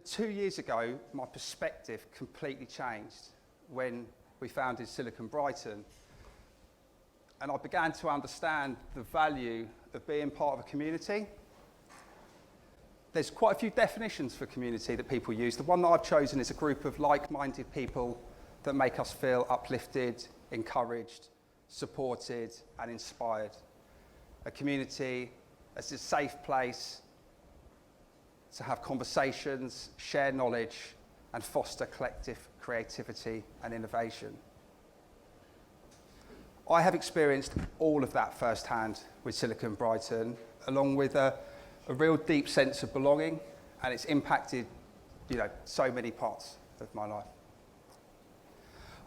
2 years ago, my perspective completely changed when we founded Silicon Brighton. And I began to understand the value of being part of a community. There's quite a few definitions for community that people use. The one that I've chosen is a group of like-minded people that make us feel uplifted, encouraged, supported, and inspired. A community as a safe place to have conversations, share knowledge, and foster collective creativity and innovation. I have experienced all of that firsthand with Silicon Brighton, along with a real deep sense of belonging, and it's impacted, so many parts of my life.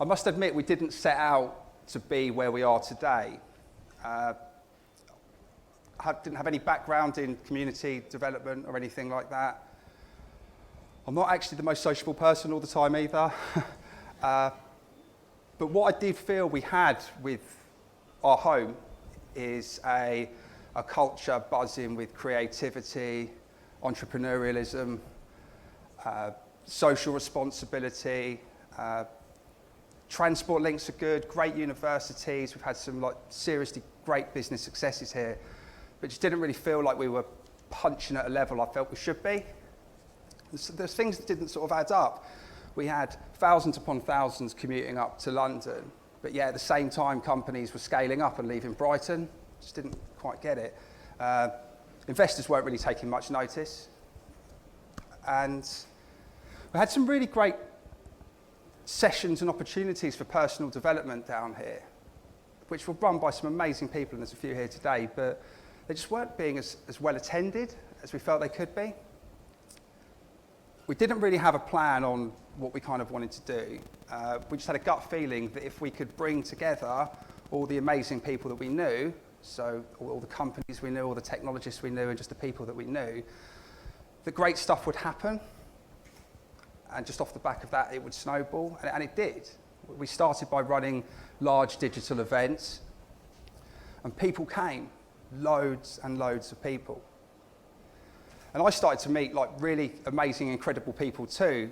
I must admit, we didn't set out to be where we are today. I didn't have any background in community development or anything like that. I'm not actually the most sociable person all the time either. But what I did feel we had with our home is a culture buzzing with creativity, entrepreneurialism, social responsibility. Transport links are good, great universities. We've had some seriously great business successes here, but just didn't really feel like we were punching at a level I felt we should be. There's things that didn't sort of add up. We had thousands upon thousands commuting up to London, but at the same time, companies were scaling up and leaving Brighton. Just didn't quite get it. Investors weren't really taking much notice. And we had some really great sessions and opportunities for personal development down here, which were run by some amazing people, and there's a few here today, but they just weren't being as well attended as we felt they could be. We didn't really have a plan on what we kind of wanted to do. We just had a gut feeling that if we could bring together all the amazing people that we knew, so all the companies we knew, all the technologists we knew, and just the people that we knew, that great stuff would happen. And just off the back of that, it would snowball, and it did. We started by running large digital events, and people came, loads and loads of people. And I started to meet really amazing, incredible people too,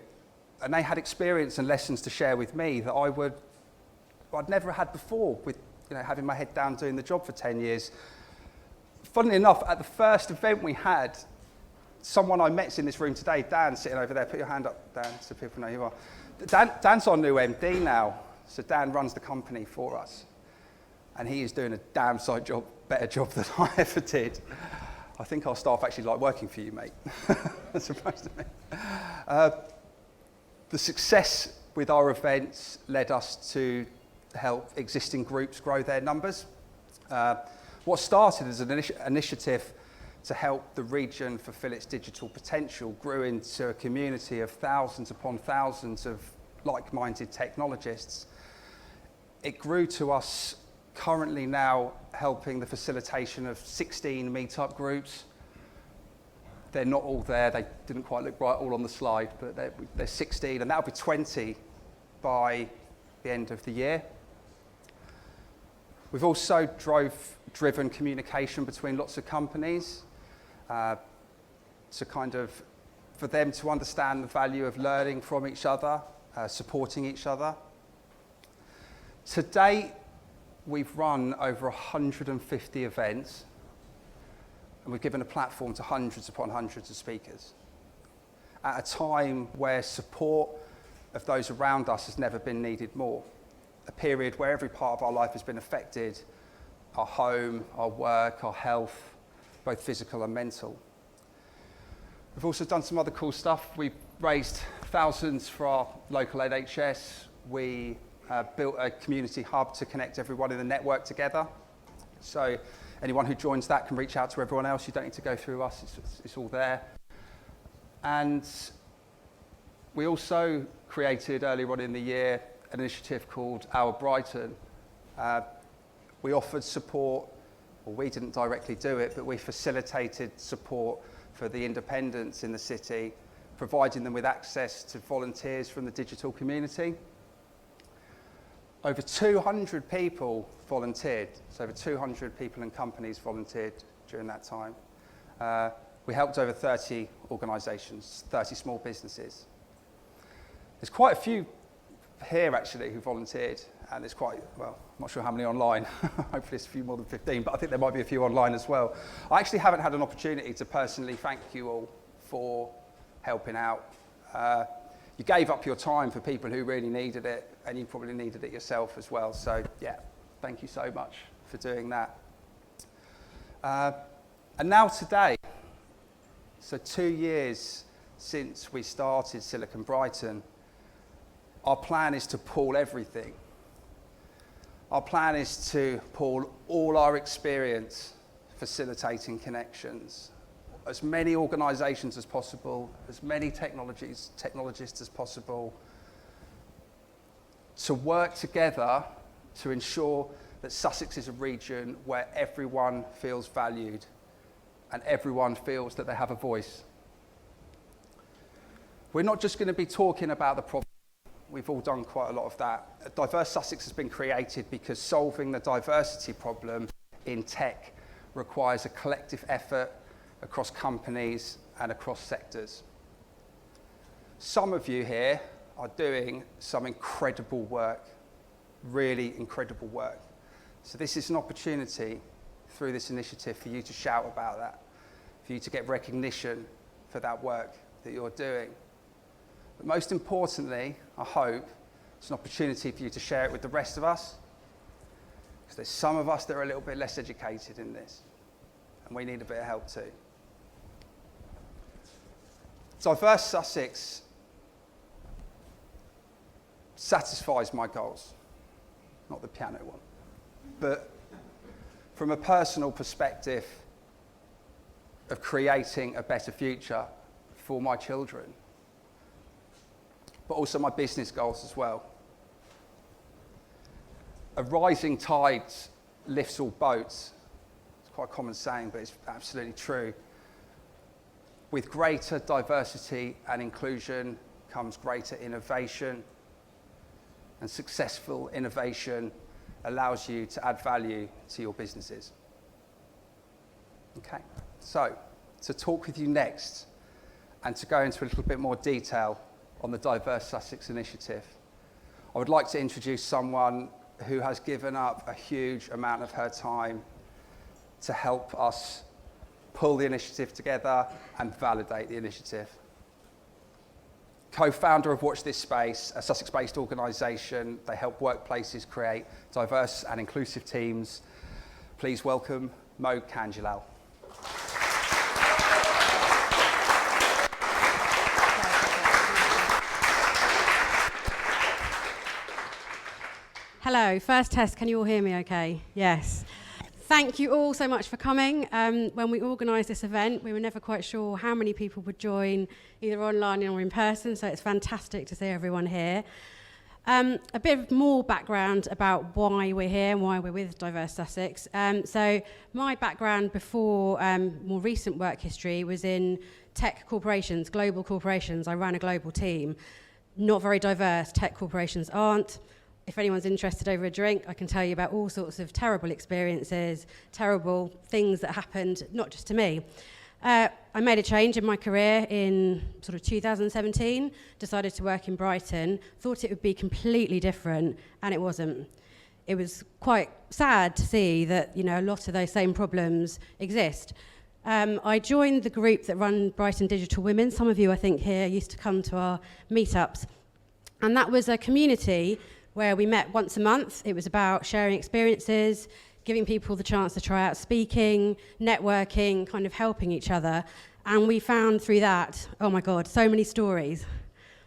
and they had experience and lessons to share with me that I'd never had before with having my head down doing the job for 10 years. Funnily enough, at the first event we had, someone I met's in this room today, Dan, sitting over there. Put your hand up, Dan, so people know who you are. Dan's our new MD now, so Dan runs the company for us. And he is doing a damn sight better job than I ever did. I think our staff actually like working for you, mate. That's surprised to me. The success with our events led us to help existing groups grow their numbers. What started as an initiative to help the region fulfill its digital potential grew into a community of thousands upon thousands of like-minded technologists. It grew to us currently now helping the facilitation of 16 meetup groups. They're not all there, they didn't quite look right all on the slide, but they're 16, and that'll be 20 by the end of the year. We've also driven communication between lots of companies for them to understand the value of learning from each other, supporting each other. To date, we've run over 150 events, and we've given a platform to hundreds upon hundreds of speakers at a time where support of those around us has never been needed more. A period where every part of our life has been affected, our home, our work, our health, both physical and mental. We've also done some other cool stuff. We've raised thousands for our local NHS. We built a community hub to connect everyone in the network together. So anyone who joins that can reach out to everyone else. You don't need to go through us, it's all there. And we also created earlier on in the year an initiative called Our Brighton. We offered support, well, we didn't directly do it, but we facilitated support for the independents in the city, providing them with access to volunteers from the digital community. Over 200 people volunteered, so over 200 people and companies volunteered during that time. We helped over 30 organisations, 30 small businesses. There's quite a few here actually who volunteered, and there's quite, well, I'm not sure how many online. Hopefully it's a few more than 15, but I think there might be a few online as well. I actually haven't had an opportunity to personally thank you all for helping out. You gave up your time for people who really needed it, and you probably needed it yourself as well. So yeah, thank you so much for doing that. And now today, so 2 years since we started Silicon Brighton, our plan is to pool everything. Our plan is to pool all our experience facilitating connections, as many organisations as possible, as many technologists as possible, to work together to ensure that Sussex is a region where everyone feels valued and everyone feels that they have a voice. We're not just going to be talking about the problem. We've all done quite a lot of that. Diverse Sussex has been created because solving the diversity problem in tech requires a collective effort across companies and across sectors. Some of you here are doing some incredible work, really incredible work. So this is an opportunity through this initiative for you to shout about that, for you to get recognition for that work that you're doing. But most importantly, I hope, it's an opportunity for you to share it with the rest of us, because there's some of us that are a little bit less educated in this, and we need a bit of help too. Diverse Sussex satisfies my goals, not the piano one, but from a personal perspective of creating a better future for my children, but also my business goals as well. A rising tide lifts all boats. It's quite a common saying, but it's absolutely true. With greater diversity and inclusion comes greater innovation, and successful innovation allows you to add value to your businesses. Okay, so to talk with you next and to go into a little bit more detail on the Diverse Sussex initiative, I would like to introduce someone who has given up a huge amount of her time to help us pull the initiative together and validate the initiative. Co-founder of Watch This Space, a Sussex-based organisation, they help workplaces create diverse and inclusive teams. Please welcome Mo Kanjilal. Hello, first test, can you all hear me okay? Yes. Thank you all so much for coming. When we organised this event, we were never quite sure how many people would join, either online or in person, so it's fantastic to see everyone here. A bit more background about why we're here and why we're with Diverse Sussex. So my background before more recent work history was in tech corporations, global corporations. I ran a global team. Not very diverse, tech corporations aren't. If anyone's interested over a drink, I can tell you about all sorts of terrible experiences, terrible things that happened, not just to me. I made a change in my career in sort of 2017, decided to work in Brighton, thought it would be completely different, and it wasn't. It was quite sad to see that, you know, a lot of those same problems exist. I joined the group that run Brighton Digital Women. Some of you, I think, here used to come to our meetups. And that was a community where we met once a month. It was about sharing experiences, giving people the chance to try out speaking, networking, kind of helping each other. And we found through that, oh my God, so many stories,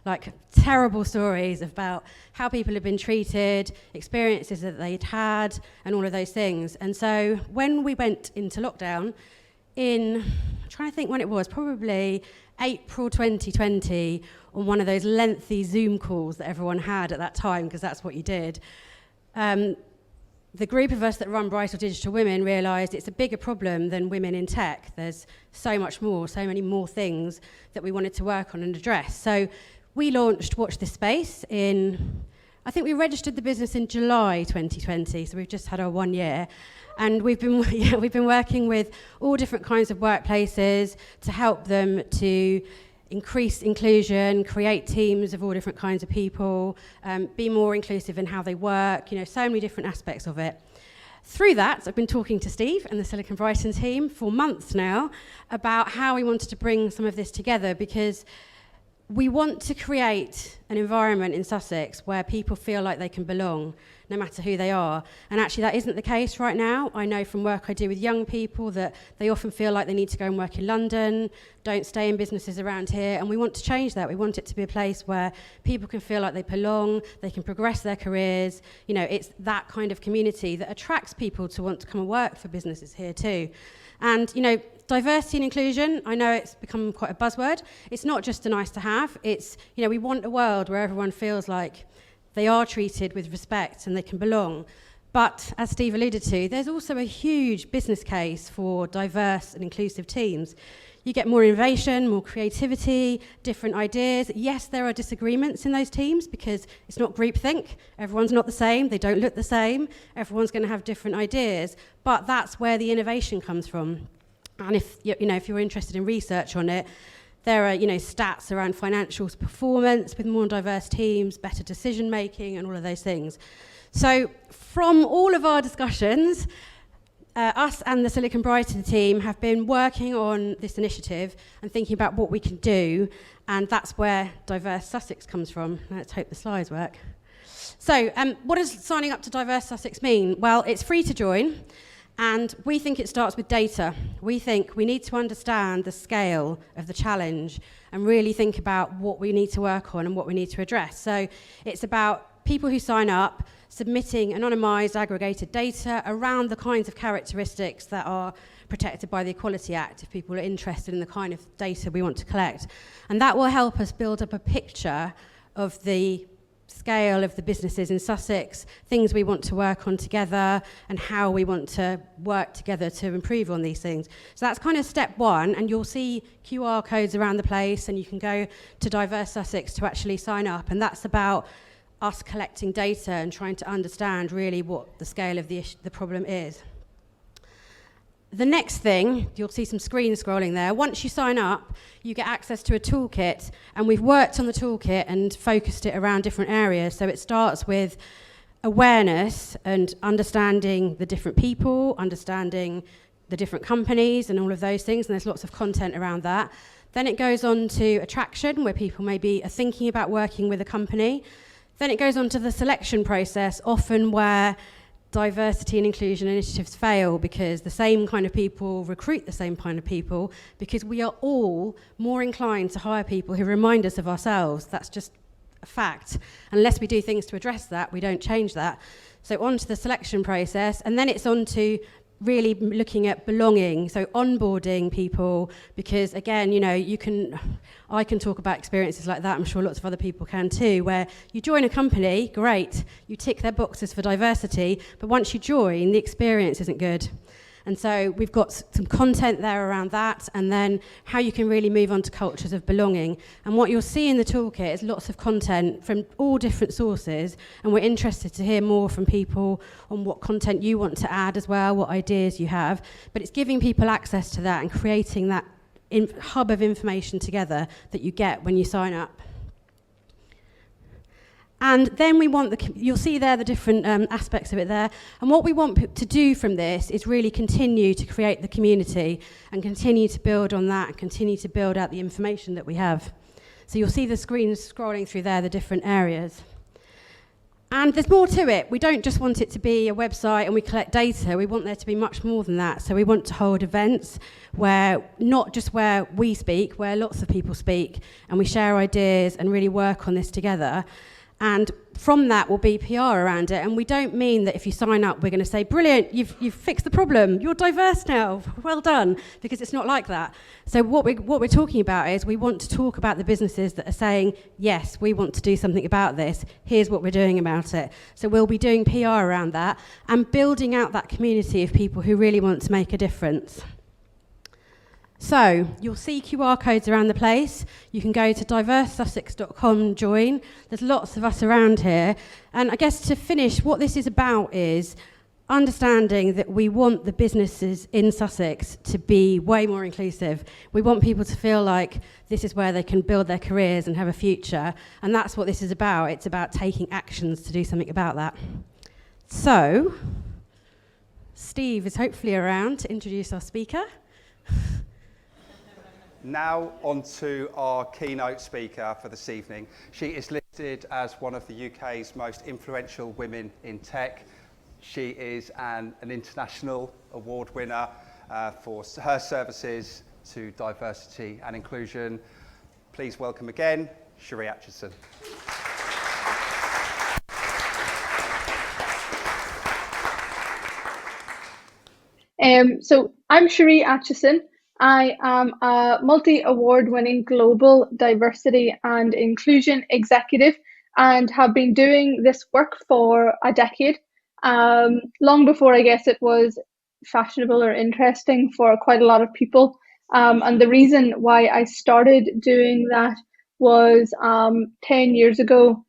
like terrible stories about how people had been treated, experiences that they'd had, and all of those things. And so when we went into lockdown I'm trying to think when it was, probably April 2020, on one of those lengthy Zoom calls that everyone had at that time, because that's what you did. The group of us that run Brighton Digital Women realised it's a bigger problem than women in tech. There's so much more, so many more things that we wanted to work on and address. So we launched Watch This Space in, I think we registered the business in July 2020, so we've just had our 1 year. And we've been working with all different kinds of workplaces to help them to increase inclusion, create teams of all different kinds of people, be more inclusive in how they work, so many different aspects of it. Through that, I've been talking to Steve and the Silicon Brighton team for months now about how we wanted to bring some of this together, because we want to create an environment in Sussex where people feel like they can belong, no matter who they are. And actually that isn't the case right now. I know from work I do with young people that they often feel like they need to go and work in London, don't stay in businesses around here, and we want to change that. We want it to be a place where people can feel like they belong, they can progress their careers. It's that kind of community that attracts people to want to come and work for businesses here too. And, diversity and inclusion, I know it's become quite a buzzword. It's not just a nice to have. It's, we want a world where everyone feels like they are treated with respect and they can belong. But as Steve alluded to, there's also a huge business case for diverse and inclusive teams. You get more innovation, more creativity, different ideas. Yes, there are disagreements in those teams because it's not groupthink. Everyone's not the same. They don't look the same. Everyone's going to have different ideas. But that's where the innovation comes from. And if you're interested in research on it, there are stats around financial performance with more diverse teams, better decision making, and all of those things. So from all of our discussions, us and the Silicon Brighton team have been working on this initiative and thinking about what we can do, and that's where Diverse Sussex comes from. Let's hope the slides work. So what does signing up to Diverse Sussex mean? Well, it's free to join. And we think it starts with data. We think we need to understand the scale of the challenge and really think about what we need to work on and what we need to address. So it's about people who sign up submitting anonymised, aggregated data around the kinds of characteristics that are protected by the Equality Act, if people are interested in the kind of data we want to collect. And that will help us build up a picture of the scale of the businesses in Sussex, things we want to work on together, and how we want to work together to improve on these things. So that's kind of step one, and you'll see QR codes around the place, and you can go to Diverse Sussex to actually sign up, and that's about us collecting data and trying to understand really what the scale of the problem is. The next thing, you'll see some screen scrolling there. Once you sign up, you get access to a toolkit, and we've worked on the toolkit and focused it around different areas. So it starts with awareness and understanding the different people, understanding the different companies and all of those things, and there's lots of content around that. Then it goes on to attraction, where people maybe are thinking about working with a company. Then it goes on to the selection process, often where diversity and inclusion initiatives fail because the same kind of people recruit the same kind of people, because we are all more inclined to hire people who remind us of ourselves. That's just a fact. Unless we do things to address that, we don't change that. So on to the selection process, and then it's on to really looking at belonging, so onboarding people, because again, I can talk about experiences like that, I'm sure lots of other people can too, where you join a company, great, you tick their boxes for diversity, but once you join, the experience isn't good. And so we've got some content there around that, and then how you can really move on to cultures of belonging. And what you'll see in the toolkit is lots of content from all different sources, and we're interested to hear more from people on what content you want to add as well, what ideas you have. But it's giving people access to that and creating that hub of information together that you get when you sign up. And then we want you'll see there the different aspects of it there. And what we want to do from this is really continue to create the community and continue to build on that and continue to build out the information that we have. So you'll see the screen scrolling through there, the different areas. And there's more to it. We don't just want it to be a website and we collect data. We want there to be much more than that. So we want to hold events where, not just where we speak, where lots of people speak, and we share ideas and really work on this together. And from that will be PR around it. And we don't mean that if you sign up, we're going to say, brilliant, you've fixed the problem, you're diverse now, well done, because it's not like that. So what we're talking about is we want to talk about the businesses that are saying, yes, we want to do something about this, here's what we're doing about it. So we'll be doing PR around that and building out that community of people who really want to make a difference. So you'll see QR codes around the place. You can go to diversesussex.com, join. There's lots of us around here. And I guess to finish, what this is about is understanding that we want the businesses in Sussex to be way more inclusive. We want people to feel like this is where they can build their careers and have a future. And that's what this is about. It's about taking actions to do something about that. So Steve is hopefully around to introduce our speaker. Now on to our keynote speaker for this evening. She is listed as one of the UK's most influential women in tech. She is an international award winner for her services to diversity and inclusion. Please welcome again, Sheree Atcheson. So I'm Sheree Atcheson. I am a multi-award winning global diversity and inclusion executive and have been doing this work for a decade, long before I guess it was fashionable or interesting for quite a lot of people. And the reason why I started doing that was 10 years ago.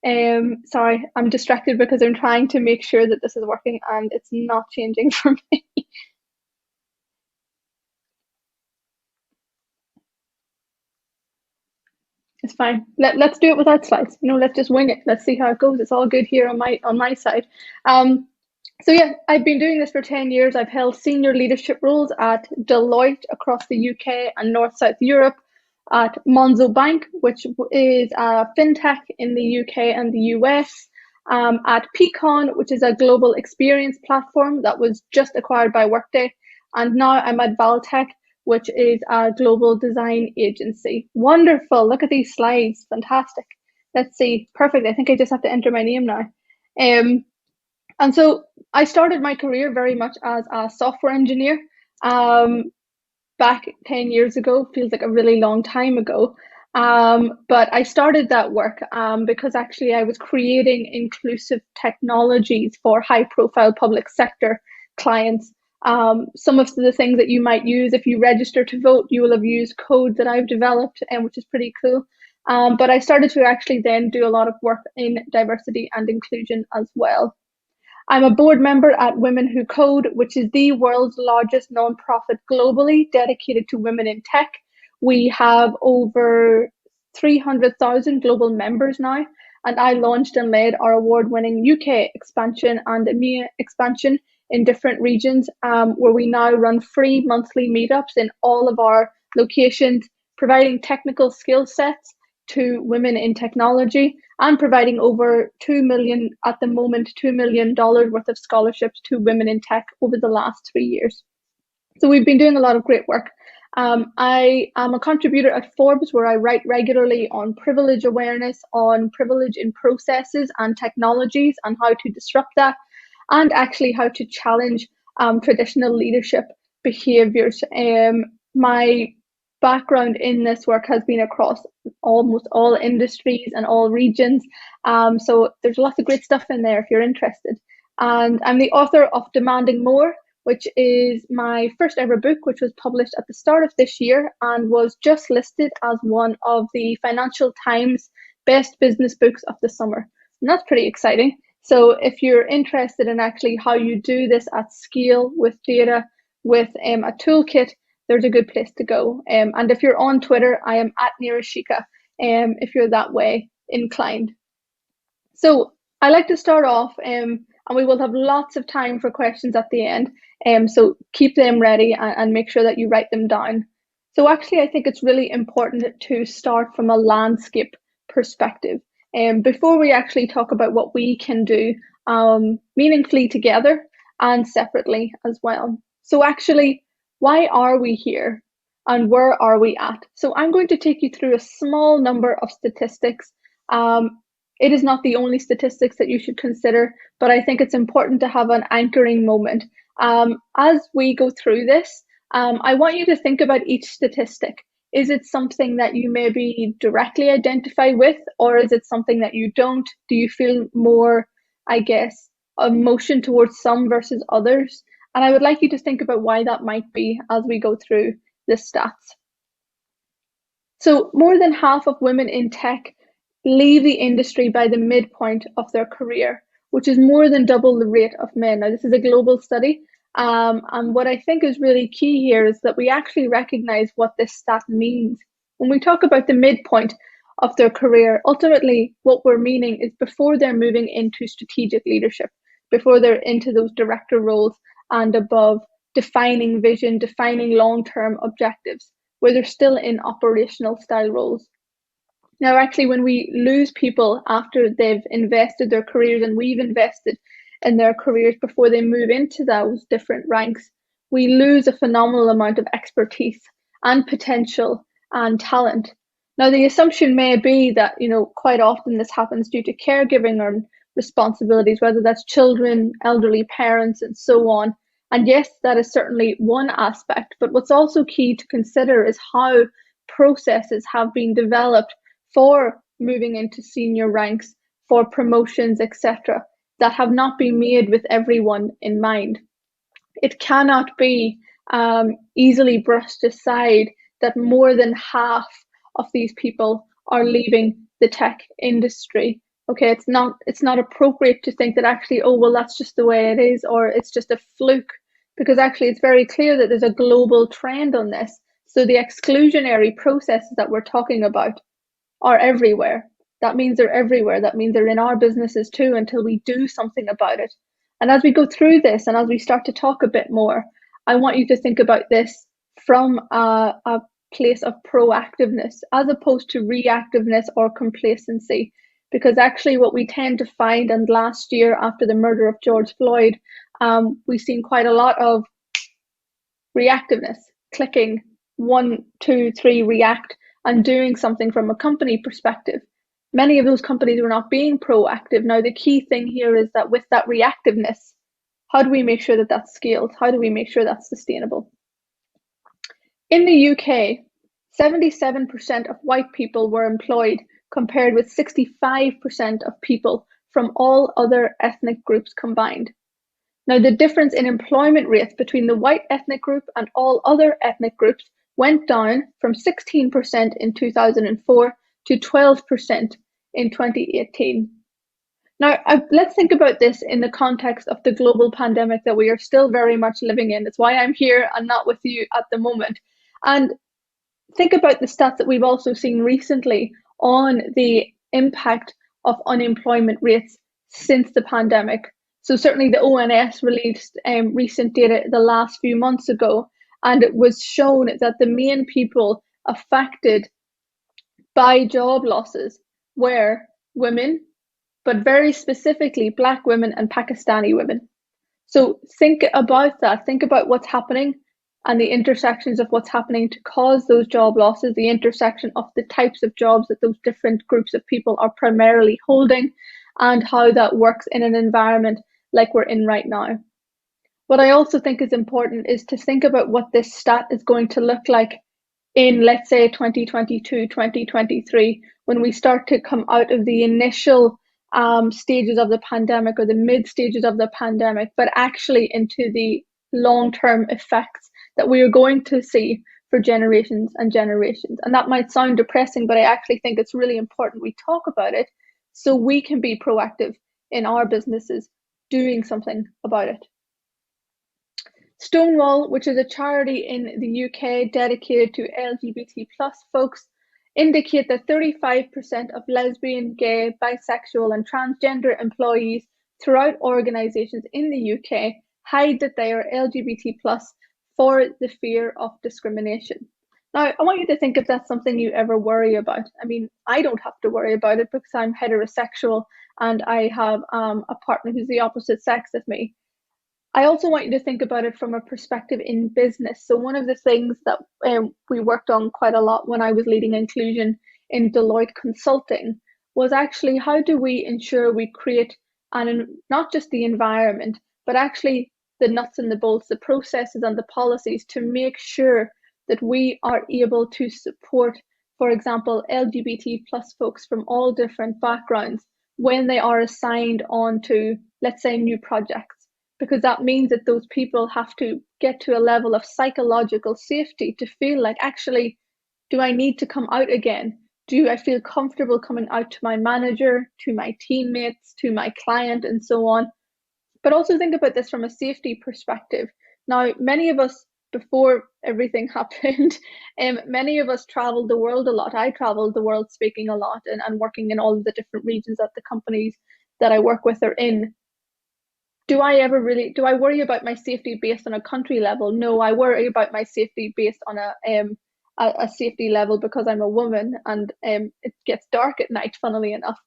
Sorry, I'm distracted because I'm trying to make sure that this is working and it's not changing for me. It's fine. Let's do it without slides. Let's just wing it. Let's see how it goes. It's all good here on my side. So yeah, I've been doing this for 10 years. I've held senior leadership roles at Deloitte across the UK and North-South Europe, at Monzo Bank, which is a fintech in the UK and the US, at Peakon, which is a global experience platform that was just acquired by Workday, and now I'm at Valtech, which is a global design agency. Wonderful. Look at these slides. Fantastic. Let's see. Perfect. I think I just have to enter my name now. And so I started my career very much as a software engineer back 10 years ago. Feels like a really long time ago. But I started that work because actually I was creating inclusive technologies for high profile public sector clients. Some of the things that you might use if you register to vote, you will have used code that I've developed, which is pretty cool. But I started to actually then do a lot of work in diversity and inclusion as well. I'm a board member at Women Who Code, which is the world's largest nonprofit globally dedicated to women in tech. We have over 300,000 global members now, and I launched and led our award-winning UK expansion and EMEA expansion in different regions, where we now run free monthly meetups in all of our locations, providing technical skill sets to women in technology and providing over $2 million worth of scholarships to women in tech over the last 3 years. So we've been doing a lot of great work. I am a contributor at Forbes, where I write regularly on privilege awareness, on privilege in processes and technologies and how to disrupt that, and actually how to challenge traditional leadership behaviors. My background in this work has been across almost all industries and all regions. So there's lots of great stuff in there if you're interested. And I'm the author of Demanding More, which is my first ever book, which was published at the start of this year and was just listed as one of the Financial Times best business books of the summer. And that's pretty exciting. So if you're interested in actually how you do this at scale with data, with a toolkit, there's a good place to go. And if you're on Twitter, I am at Nirashika, if you're that way inclined. So I like to start off, and we will have lots of time for questions at the end. So keep them ready and make sure that you write them down. So actually, I think it's really important to start from a landscape perspective. Before we actually talk about what we can do meaningfully together and separately as well. So actually, why are we here and where are we at? So I'm going to take you through a small number of statistics. It is not the only statistics that you should consider, but I think it's important to have an anchoring moment. As we go through this, I want you to think about each statistic. Is it something that you maybe directly identify with, or is it something that you don't? Do you feel more, I guess, emotion towards some versus others? And I would like you to think about why that might be as we go through the stats. So more than half of women in tech leave the industry by the midpoint of their career, which is more than double the rate of men. Now, this is a global study. And what I think is really key here is that we actually recognize what this stat means. When we talk about the midpoint of their career, ultimately what we're meaning is before they're moving into strategic leadership, before they're into those director roles and above, defining vision, defining long-term objectives, where they're still in operational style roles. Now, actually, when we lose people after they've invested their careers, and we've invested in their careers before they move into those different ranks, we lose a phenomenal amount of expertise and potential and talent. Now, the assumption may be that, quite often this happens due to caregiving or responsibilities, whether that's children, elderly parents, and so on. And yes, that is certainly one aspect, but what's also key to consider is how processes have been developed for moving into senior ranks, for promotions, etc., that have not been made with everyone in mind. It cannot be easily brushed aside that more than half of these people are leaving the tech industry. Okay, it's not appropriate to think that actually, oh, well, that's just the way it is, or it's just a fluke, because actually it's very clear that there's a global trend on this. So the exclusionary processes that we're talking about are everywhere. That means they're everywhere. That means they're in our businesses too, until we do something about it. And as we go through this and as we start to talk a bit more, I want you to think about this from a place of proactiveness as opposed to reactiveness or complacency. Because actually what we tend to find, and last year after the murder of George Floyd, we've seen quite a lot of reactiveness, clicking 1, 2, 3, react, and doing something from a company perspective. Many of those companies were not being proactive. Now, the key thing here is that with that reactiveness, how do we make sure that that's scaled? How do we make sure that's sustainable? In the UK, 77% of white people were employed, compared with 65% of people from all other ethnic groups combined. Now, the difference in employment rates between the white ethnic group and all other ethnic groups went down from 16% in 2004 to 12% in 2018. Now, let's think about this in the context of the global pandemic that we are still very much living in. That's why I'm here and not with you at the moment. And think about the stats that we've also seen recently on the impact of unemployment rates since the pandemic. So certainly the ONS released recent data the last few months ago, and it was shown that the main people affected by job losses were women, but very specifically Black women and Pakistani women. So think about that. Think about what's happening and the intersections of what's happening to cause those job losses, the intersection of the types of jobs that those different groups of people are primarily holding, and how that works in an environment like we're in right now. What I also think is important is to think about what this stat is going to look like in, let's say, 2022, 2023, when we start to come out of the initial stages of the pandemic, or the mid stages of the pandemic, but actually into the long-term effects that we are going to see for generations and generations. And that might sound depressing, but I actually think it's really important we talk about it so we can be proactive in our businesses doing something about it. Stonewall, which is a charity in the UK dedicated to LGBT plus folks, indicate that 35% of lesbian, gay, bisexual and transgender employees throughout organisations in the UK hide that they are LGBT plus for the fear of discrimination. Now, I want you to think if that's something you ever worry about. I mean, I don't have to worry about it because I'm heterosexual and I have a partner who's the opposite sex of me. I also want you to think about it from a perspective in business. So one of the things that we worked on quite a lot when I was leading inclusion in Deloitte Consulting was actually how do we ensure we create not just the environment, but actually the nuts and the bolts, the processes and the policies to make sure that we are able to support, for example, LGBT plus folks from all different backgrounds when they are assigned on to, let's say, new projects. because that means that those people have to get to a level of psychological safety to feel like, actually, do I need to come out again? Do I feel comfortable coming out to my manager, to my teammates, to my client, and so on? But also think about this from a safety perspective. Now, many of us, before everything happened, many of us traveled the world a lot. I traveled the world speaking a lot and working in all of the different regions that the companies that I work with are in. Do I worry about my safety based on a country level? No, I worry about my safety based on a safety level because I'm a woman, and it gets dark at night, funnily enough.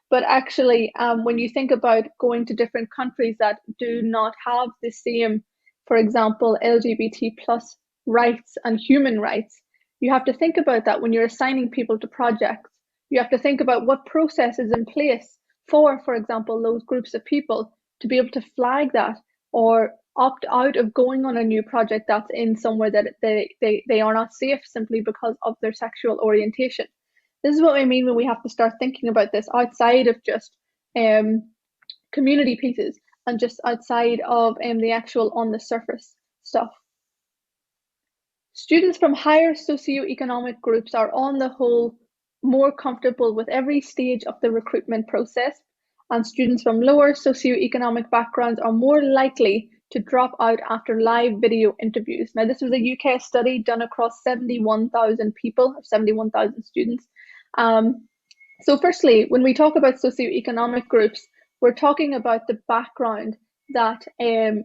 But actually, when you think about going to different countries that do not have the same, for example, LGBT plus rights and human rights, you have to think about that when you're assigning people to projects. You have to think about what process is in place for example, those groups of people to be able to flag that or opt out of going on a new project that's in somewhere that they are not safe simply because of their sexual orientation. This is what I mean when we have to start thinking about this outside of just community pieces and just outside of the actual on the surface stuff. Students from higher socioeconomic groups are on the whole more comfortable with every stage of the recruitment process, and students from lower socioeconomic backgrounds are more likely to drop out after live video interviews. Now, this was a UK study done across 71,000 people, or 71,000 students. So firstly, when we talk about socioeconomic groups, we're talking about the background that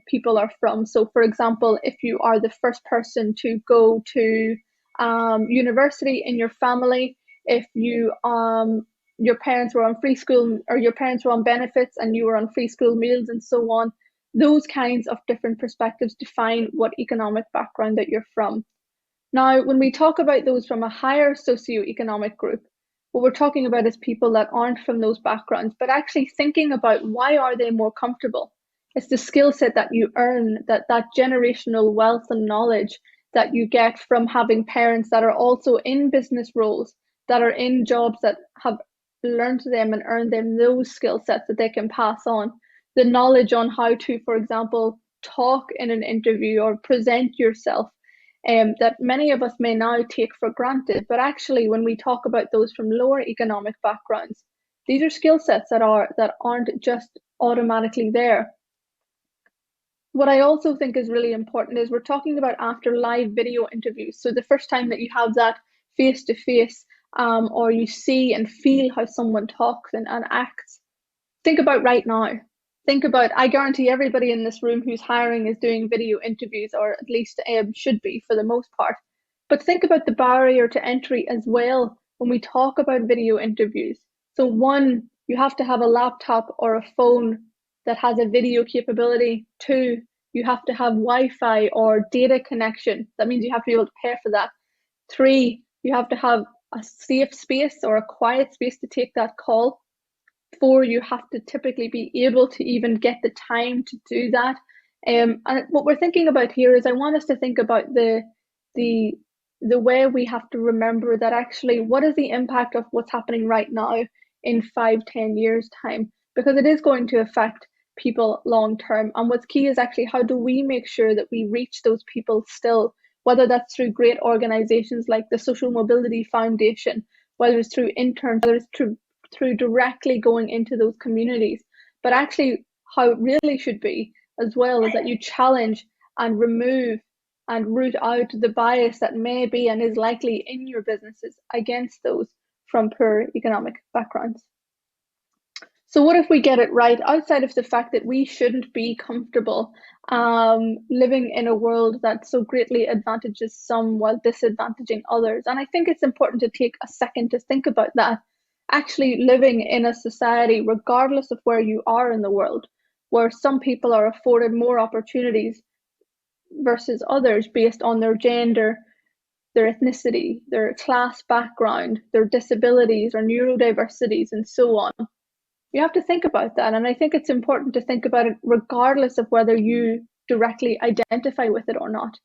people are from. So for example, if you are the first person to go to university in your family, if you your parents were on free school, or your parents were on benefits and you were on free school meals and so on, those kinds of different perspectives define what economic background that you're from. Now, when we talk about those from a higher socioeconomic group, what we're talking about is people that aren't from those backgrounds, but actually thinking about why are they more comfortable. It's the skill set that you earn, that generational wealth and knowledge that you get from having parents that are also in business roles, that are in jobs that have learned them and earned them those skill sets that they can pass on. The knowledge on how to, for example, talk in an interview or present yourself, that many of us may now take for granted. But actually, when we talk about those from lower economic backgrounds, these are skill sets that aren't just automatically there. What I also think is really important is we're talking about after live video interviews. So the first time that you have that face-to-face, or you see and feel how someone talks and acts, think about right now. Think about, I guarantee everybody in this room who's hiring is doing video interviews, or at least should be for the most part. But think about the barrier to entry as well when we talk about video interviews. So one, you have to have a laptop or a phone that has a video capability. Two, you have to have Wi-Fi or data connection. That means you have to be able to pay for that. Three, you have to have a safe space or a quiet space to take that call. Four, you have to typically be able to even get the time to do that. And what we're thinking about here is I want us to think about the way we have to remember that actually what is the impact of what's happening right now in 5-10 years time, because it is going to affect people long term. And what's key is actually how do we make sure that we reach those people still, whether that's through great organizations like the Social Mobility Foundation, whether it's through interns, whether it's through directly going into those communities. But actually how it really should be as well is that you challenge and remove and root out the bias that may be and is likely in your businesses against those from poor economic backgrounds. So what if we get it right, outside of the fact that we shouldn't be comfortable living in a world that so greatly advantages some while disadvantaging others? And I think it's important to take a second to think about that. Actually living in a society, regardless of where you are in the world, where some people are afforded more opportunities versus others based on their gender, their ethnicity, their class background, their disabilities or neurodiversities, and so on. You have to think about that. And I think it's important to think about it regardless of whether you directly identify with it or not.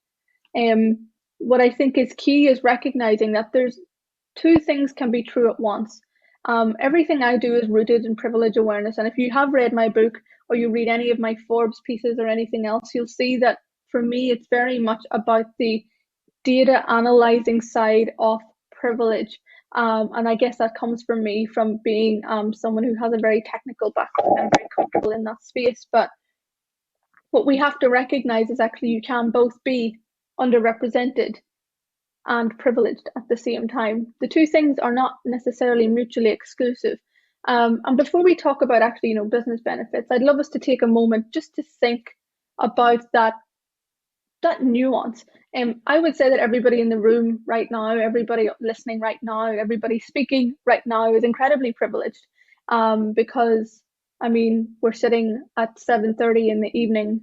What I think is key is recognizing that there's two things can be true at once. Everything I do is rooted in privilege awareness. And if you have read my book or you read any of my Forbes pieces or anything else, you'll see that for me, it's very much about the data analyzing side of privilege. And I guess that comes from me from being someone who has a very technical background and very comfortable in that space. But what we have to recognize is actually you can both be underrepresented and privileged at the same time. The two things are not necessarily mutually exclusive. And before we talk about actually, business benefits, I'd love us to take a moment just to think about that nuance. I would say that everybody in the room right now, everybody listening right now, everybody speaking right now is incredibly privileged, because we're sitting at 7:30 in the evening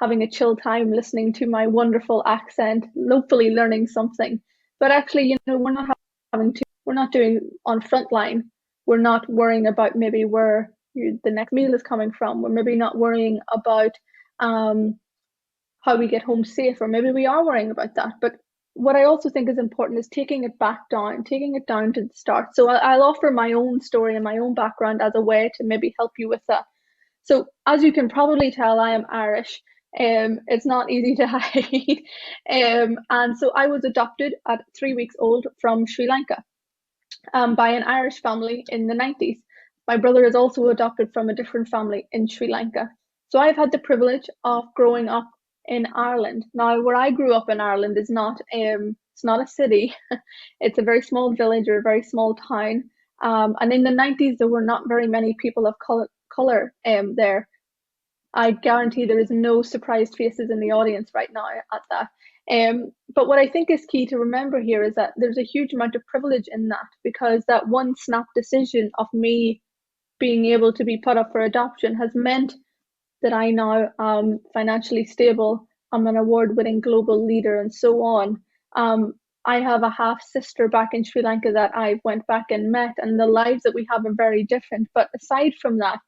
having a chill time listening to my wonderful accent, hopefully learning something. But actually, we're not doing on frontline. We're not worrying about maybe where the next meal is coming from. We're maybe not worrying about how we get home safe, or maybe we are worrying about that. But what I also think is important is taking it down to the start. So I'll offer my own story and my own background as a way to maybe help you with that. So as you can probably tell, I am Irish. It's not easy to hide. And so I was adopted at 3 weeks old from Sri Lanka by an Irish family in the 90s. My brother is also adopted from a different family in Sri Lanka. So I've had the privilege of growing up in Ireland. Now, where I grew up in Ireland is not it's not a city. It's a very small village or a very small town. And in the 90s, there were not very many people of color there. I guarantee there is no surprised faces in the audience right now at that. But what I think is key to remember here is that there's a huge amount of privilege in that, because that one snap decision of me being able to be put up for adoption has meant that I now am financially stable. I'm an award-winning global leader and so on. I have a half sister back in Sri Lanka that I went back and met, and the lives that we have are very different. But aside from that,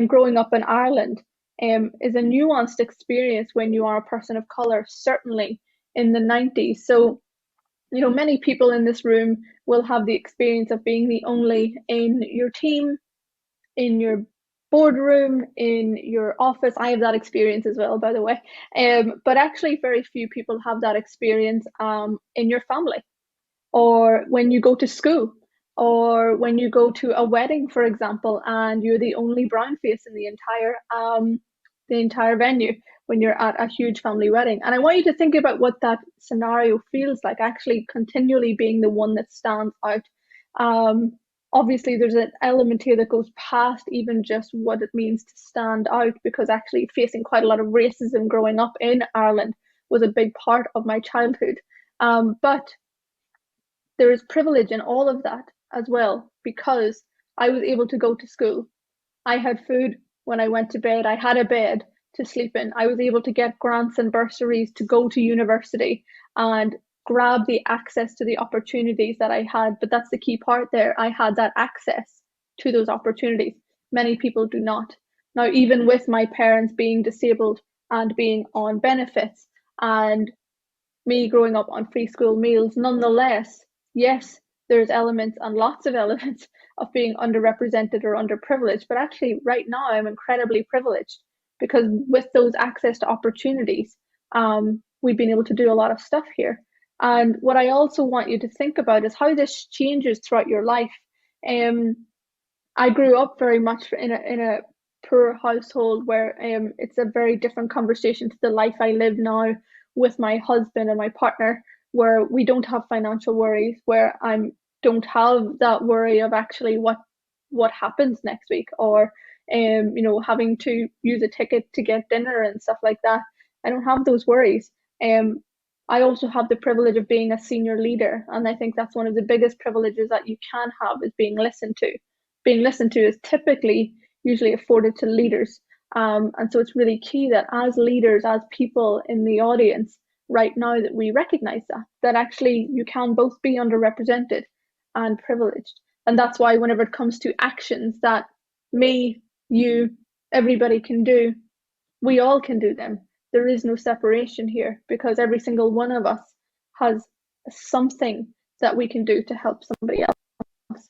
growing up in Ireland is a nuanced experience when you are a person of color, certainly in the 90s. So, many people in this room will have the experience of being the only in your team, in your boardroom, in your office. I have that experience as well, by the way. But actually, very few people have that experience in your family, or when you go to school, or when you go to a wedding, for example, and you're the only brown face in the entire venue when you're at a huge family wedding. And I want you to think about what that scenario feels like, actually continually being the one that stands out. Obviously, there's an element here that goes past even just what it means to stand out, because actually facing quite a lot of racism growing up in Ireland was a big part of my childhood. But there is privilege in all of that as well, because I was able to go to school. I had food when I went to bed. I had a bed to sleep in. I was able to get grants and bursaries to go to university and grab the access to the opportunities that I had. But that's the key part there. I had that access to those opportunities. Many people do not. Now, even with my parents being disabled and being on benefits, and me growing up on free school meals, nonetheless, yes, there's elements and lots of elements of being underrepresented or underprivileged. But actually, right now, I'm incredibly privileged, because with those access to opportunities, we've been able to do a lot of stuff here. And what I also want you to think about is how this changes throughout your life. I grew up very much in a poor household where it's a very different conversation to the life I live now with my husband and my partner, where we don't have financial worries, where I don't have that worry of actually what happens next week, or having to use a ticket to get dinner and stuff like that. I don't have those worries. I also have the privilege of being a senior leader, and I think that's one of the biggest privileges that you can have, is being listened to. Being listened to is typically usually afforded to leaders. And so it's really key that as leaders, as people in the audience right now, that we recognize that actually you can both be underrepresented and privileged. And that's why whenever it comes to actions that me, you, everybody can do, we all can do them. There is no separation here, because every single one of us has something that we can do to help somebody else.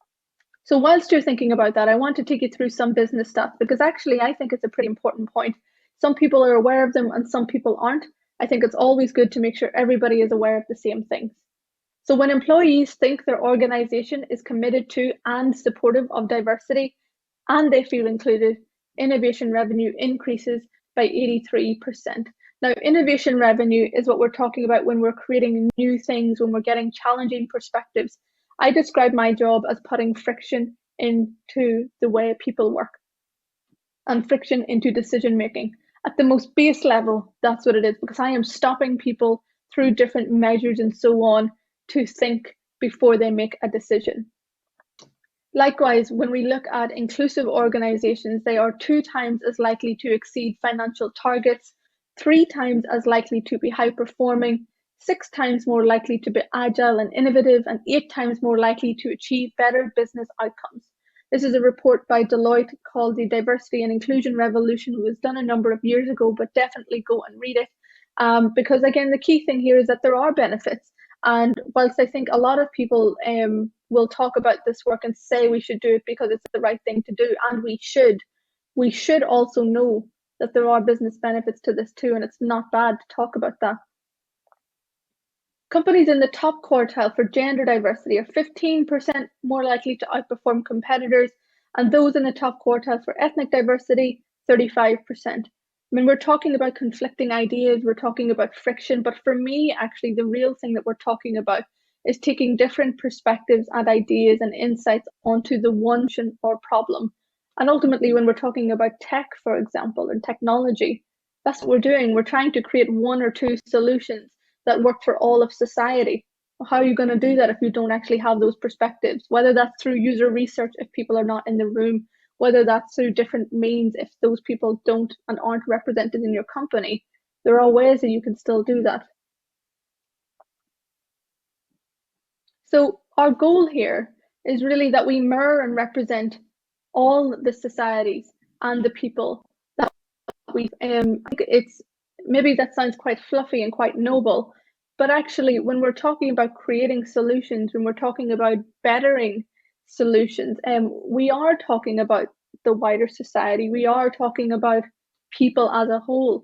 So whilst you're thinking about that, I want to take you through some business stuff, because actually I think it's a pretty important point. Some people are aware of them and some people aren't. I think it's always good to make sure everybody is aware of the same things. So when employees think their organization is committed to and supportive of diversity and they feel included, innovation revenue increases by 83%. Now, innovation revenue is what we're talking about when we're creating new things, when we're getting challenging perspectives. I describe my job as putting friction into the way people work and friction into decision making. At the most base level, that's what it is, because I am stopping people through different measures and so on to think before they make a decision. Likewise, when we look at inclusive organizations, they are 2 times as likely to exceed financial targets, 3 times as likely to be high performing, 6 times more likely to be agile and innovative, and 8 times more likely to achieve better business outcomes. This is a report by Deloitte called The Diversity and Inclusion Revolution. It was done a number of years ago, but definitely go and read it. Because again, the key thing here is that there are benefits. And whilst I think a lot of people will talk about this work and say we should do it because it's the right thing to do, and we should also know that there are business benefits to this too, and it's not bad to talk about that. Companies in the top quartile for gender diversity are 15% more likely to outperform competitors, and those in the top quartile for ethnic diversity, 35%. I mean, we're talking about conflicting ideas, we're talking about friction, but for me, actually, the real thing that we're talking about is taking different perspectives and ideas and insights onto the one or problem. And ultimately, when we're talking about tech, for example, and technology, that's what we're doing. We're trying to create 1 or 2 solutions that work for all of society. How are you going to do that if you don't actually have those perspectives? Whether that's through user research if people are not in the room, whether that's through different means if those people don't and aren't represented in your company, there are ways that you can still do that. So our goal here is really that we mirror and represent all the societies and the people that we it's maybe that sounds quite fluffy and quite noble, but actually when we're talking about creating solutions, when we're talking about bettering solutions, we are talking about the wider society, we are talking about people as a whole.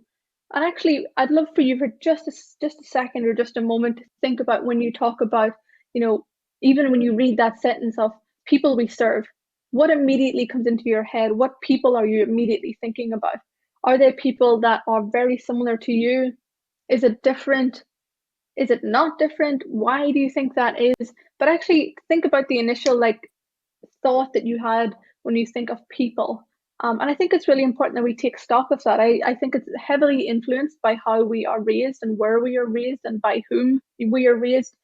And actually I'd love for you for just a second or just a moment to think about when you talk about, even when you read that sentence of people we serve, what immediately comes into your head? What people are you immediately thinking about? Are they people that are very similar to you? Is it different? Is it not different? Why do you think that is? But actually think about the initial thought that you had when you think of people. And I think it's really important that we take stock of that. I think it's heavily influenced by how we are raised and where we are raised and by whom we are raised,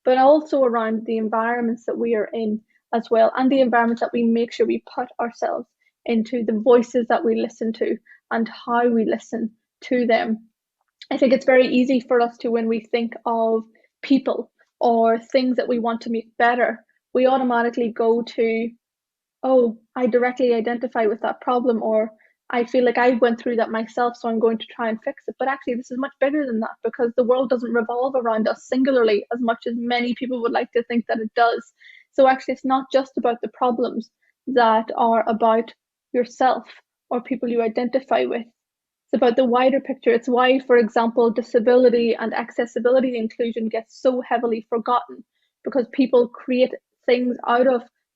but also around the environments that we are in as well, and the environments that we make sure we put ourselves into, the voices that we listen to and how we listen to them. I think it's very easy for us to, when we think of people or things that we want to make better, we automatically go to, oh, I directly identify with that problem, or I feel like I went through that myself, so I'm going to try and fix it. But actually, this is much bigger than that, because the world doesn't revolve around us singularly as much as many people would like to think that it does. So actually, it's not just about the problems that are about yourself or people you identify with. It's about the wider picture. It's why, for example, disability and accessibility inclusion gets so heavily forgotten, because people create things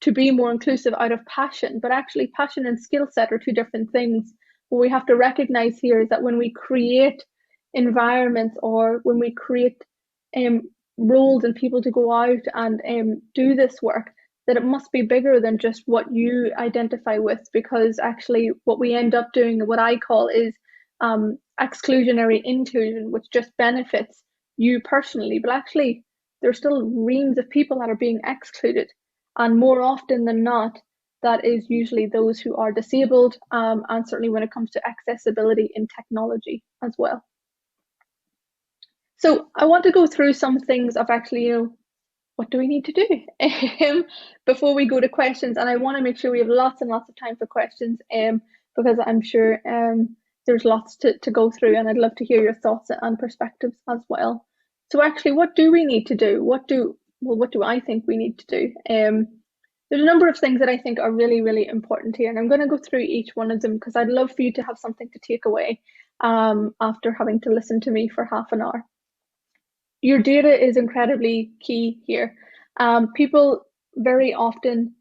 to be more inclusive out of passion, but actually passion and skill set are 2 different things. What we have to recognize here is that when we create environments or when we create roles and people to go out and do this work, that it must be bigger than just what you identify with, because actually what we end up doing, what I call is exclusionary inclusion, which just benefits you personally, but actually there's still reams of people that are being excluded. And more often than not, that is usually those who are disabled, and certainly when it comes to accessibility in technology as well. So I want to go through some things of actually, what do we need to do before we go to questions? And I want to make sure we have lots and lots of time for questions, because I'm sure there's lots to go through, and I'd love to hear your thoughts and perspectives as well. So actually, what do we need to do? What do I think we need to do? There's a number of things that I think are really, really important here, and I'm going to go through each one of them because I'd love for you to have something to take away after having to listen to me for half an hour. Your data is incredibly key here. People very often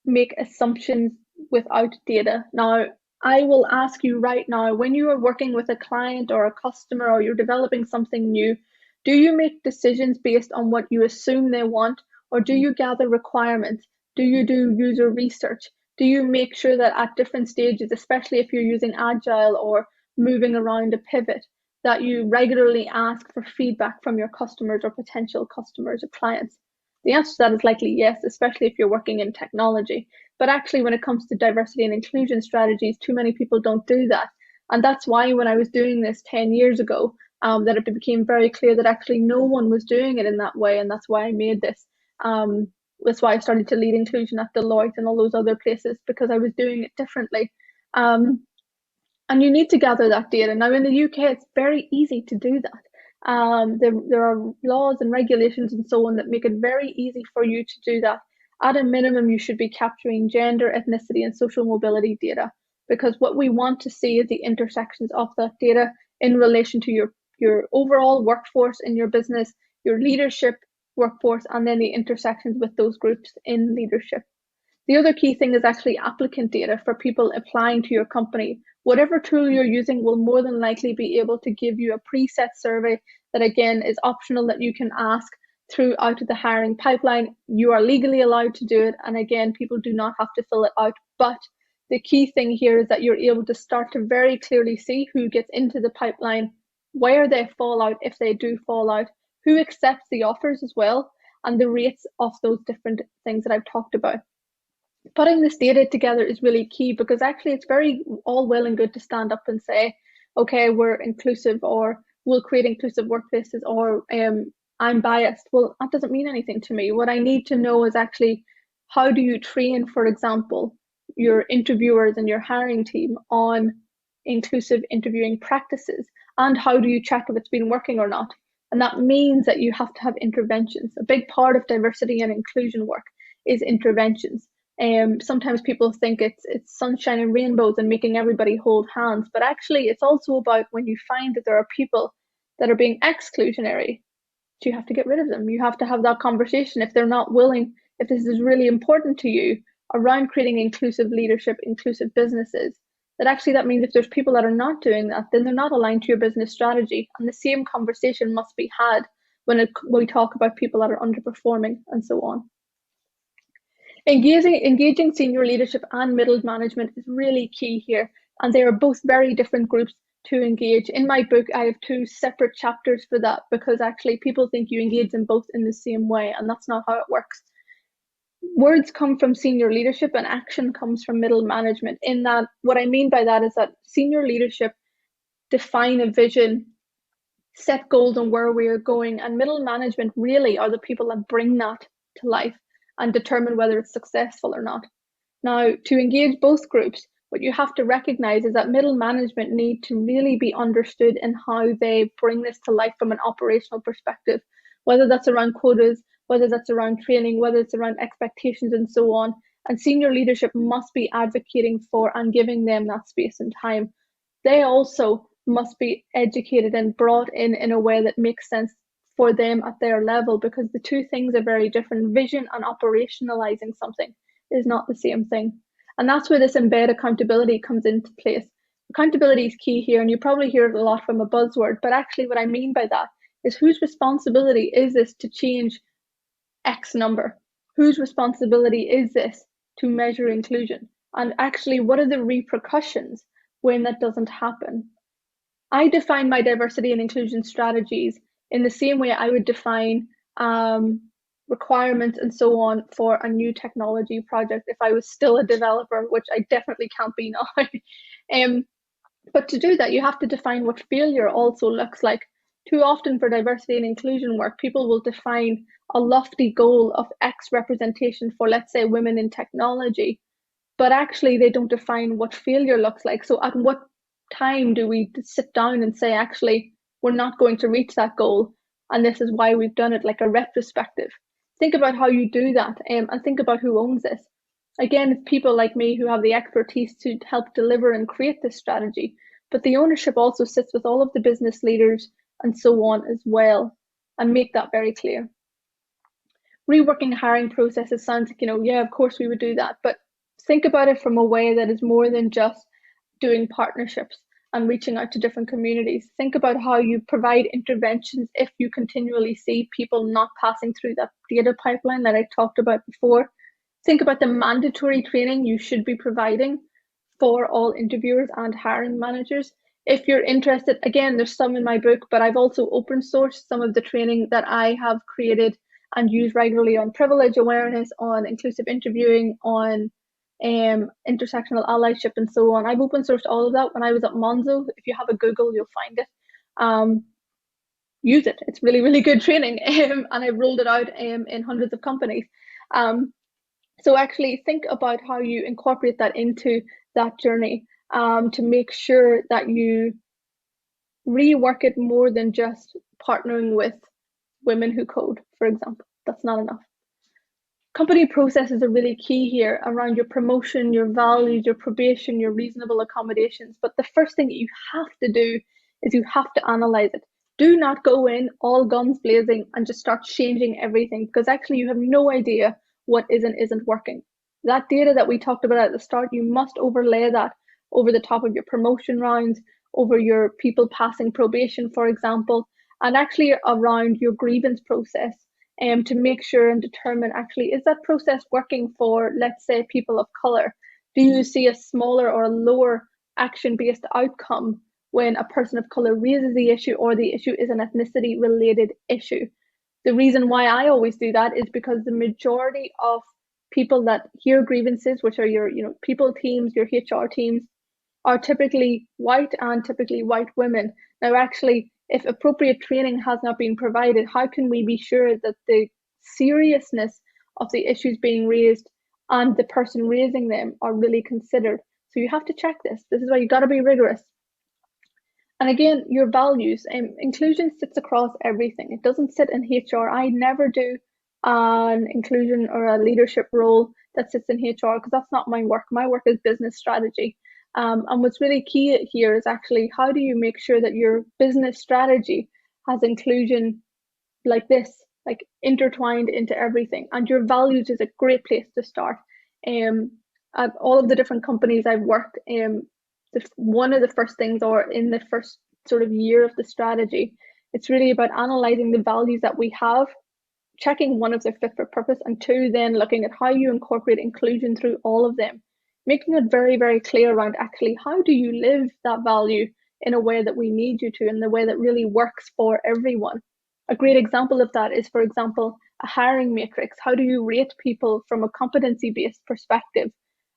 make assumptions without data. Now, I will ask you right now, when you are working with a client or a customer or you're developing something new, do you make decisions based on what you assume they want, or do you gather requirements? Do you do user research? Do you make sure that at different stages, especially if you're using Agile or moving around a pivot, that you regularly ask for feedback from your customers or potential customers or clients? The answer to that is likely yes, especially if you're working in technology. But actually, when it comes to diversity and inclusion strategies, too many people don't do that. And that's why when I was doing this 10 years ago, that it became very clear that actually no one was doing it in that way. And that's why I made this. That's why I started to lead inclusion at Deloitte and all those other places, because I was doing it differently. And you need to gather that data. Now, in the UK, it's very easy to do that. There are laws and regulations and so on that make it very easy for you to do that. At a minimum, you should be capturing gender, ethnicity, and social mobility data, because what we want to see is the intersections of that data in relation to your overall workforce in your business, your leadership workforce, and then the intersections with those groups in leadership. The other key thing is actually applicant data for people applying to your company. Whatever tool you're using will more than likely be able to give you a preset survey that, again, is optional, that you can ask throughout the hiring pipeline. You are legally allowed to do it. And again, people do not have to fill it out. But the key thing here is that you're able to start to very clearly see who gets into the pipeline, where they fall out, if they do fall out, who accepts the offers as well, and the rates of those different things that I've talked about. Putting this data together is really key, because actually it's very all well and good to stand up and say, okay, we're inclusive, or we'll create inclusive workplaces, or I'm biased. Well, that doesn't mean anything to me. What I need to know is actually, how do you train, for example, your interviewers and your hiring team on inclusive interviewing practices, and how do you check if it's been working or not? And that means that you have to have interventions. A big part of diversity and inclusion work is interventions. Sometimes people think it's sunshine and rainbows and making everybody hold hands, but actually it's also about when you find that there are people that are being exclusionary, you have to get rid of them. You have to have that conversation. If they're not willing, if this is really important to you around creating inclusive leadership, inclusive businesses, that means if there's people that are not doing that, then they're not aligned to your business strategy. And the same conversation must be had when we talk about people that are underperforming and so on. Engaging senior leadership and middle management is really key here, and they are both very different groups to engage. In my book, I have 2 separate chapters for that, because actually people think you engage them both in the same way, and that's not how it works. Words come from senior leadership and action comes from middle management. In that, what I mean by that is that senior leadership define a vision, set goals on where we are going, and middle management really are the people that bring that to life and determine whether it's successful or not. Now, to engage both groups, what you have to recognize is that middle management need to really be understood in how they bring this to life from an operational perspective, whether that's around quotas, whether that's around training, whether it's around expectations and so on. And senior leadership must be advocating for and giving them that space and time. They also must be educated and brought in a way that makes sense for them at their level, because the two things are very different. Vision and operationalizing something is not the same thing. And that's where this embed accountability comes into place. Accountability is key here, and you probably hear it a lot from a buzzword, but actually what I mean by that is, whose responsibility is this to change X number? Whose responsibility is this to measure inclusion? And actually, what are the repercussions when that doesn't happen? I define my diversity and inclusion strategies in the same way I would define requirements and so on for a new technology project if I was still a developer, which I definitely can't be now. But to do that, you have to define what failure also looks like. Too often for diversity and inclusion work, people will define a lofty goal of X representation for, let's say, women in technology, but actually they don't define what failure looks like. So at what time do we sit down and say, actually, we're not going to reach that goal, and this is why we've done it, like a retrospective? Think about how you do that, and think about who owns this. Again, it's people like me who have the expertise to help deliver and create this strategy, but the ownership also sits with all of the business leaders and so on as well, and make that very clear. Reworking hiring processes sounds like, yeah, of course we would do that, but think about it from a way that is more than just doing partnerships and reaching out to different communities. Think about how you provide interventions if you continually see people not passing through that data pipeline that I talked about before. Think about the mandatory training you should be providing for all interviewers and hiring managers. If you're interested, again, there's some in my book, but I've also open sourced some of the training that I have created and use regularly on privilege awareness, on inclusive interviewing, on intersectional allyship, and so on. I've open sourced all of that when I was at Monzo. If you have a Google, you'll find it. Use it. It's really, really good training, and I've rolled it out in hundreds of companies. So actually think about how you incorporate that into that journey, to make sure that you rework it more than just partnering with women who code, for example. That's not enough. Company processes are really key here around your promotion, your values, your probation, your reasonable accommodations. But the first thing that you have to do is you have to analyze it. Do not go in all guns blazing and just start changing everything, because actually you have no idea what is and isn't working. That data that we talked about at the start, you must overlay that over the top of your promotion rounds, over your people passing probation, for example, and actually around your grievance process, to make sure and determine actually, is that process working for, let's say, people of colour? Do you see a smaller or a lower action-based outcome when a person of colour raises the issue, or the issue is an ethnicity-related issue? The reason why I always do that is because the majority of people that hear grievances, which are your people teams, your HR teams, are typically white, and typically white women. Now, actually, if appropriate training has not been provided, how can we be sure that the seriousness of the issues being raised and the person raising them are really considered? So you have to check this. This is why you got to be rigorous. And again, your values. Inclusion sits across everything. It doesn't sit in HR. I never do an inclusion or a leadership role that sits in HR, because that's not my work. My work is business strategy. And what's really key here is actually, how do you make sure that your business strategy has inclusion like this, like intertwined into everything? And your values is a great place to start. At all of the different companies I've worked, one of the first things, or in the first sort of year of the strategy, it's really about analyzing the values that we have, checking one, if they're fit for purpose, and two, then looking at how you incorporate inclusion through all of them, making it very, very clear around actually, how do you live that value in a way that we need you to, in the way that really works for everyone. A great example of that is, for example, a hiring matrix. How do you rate people from a competency-based perspective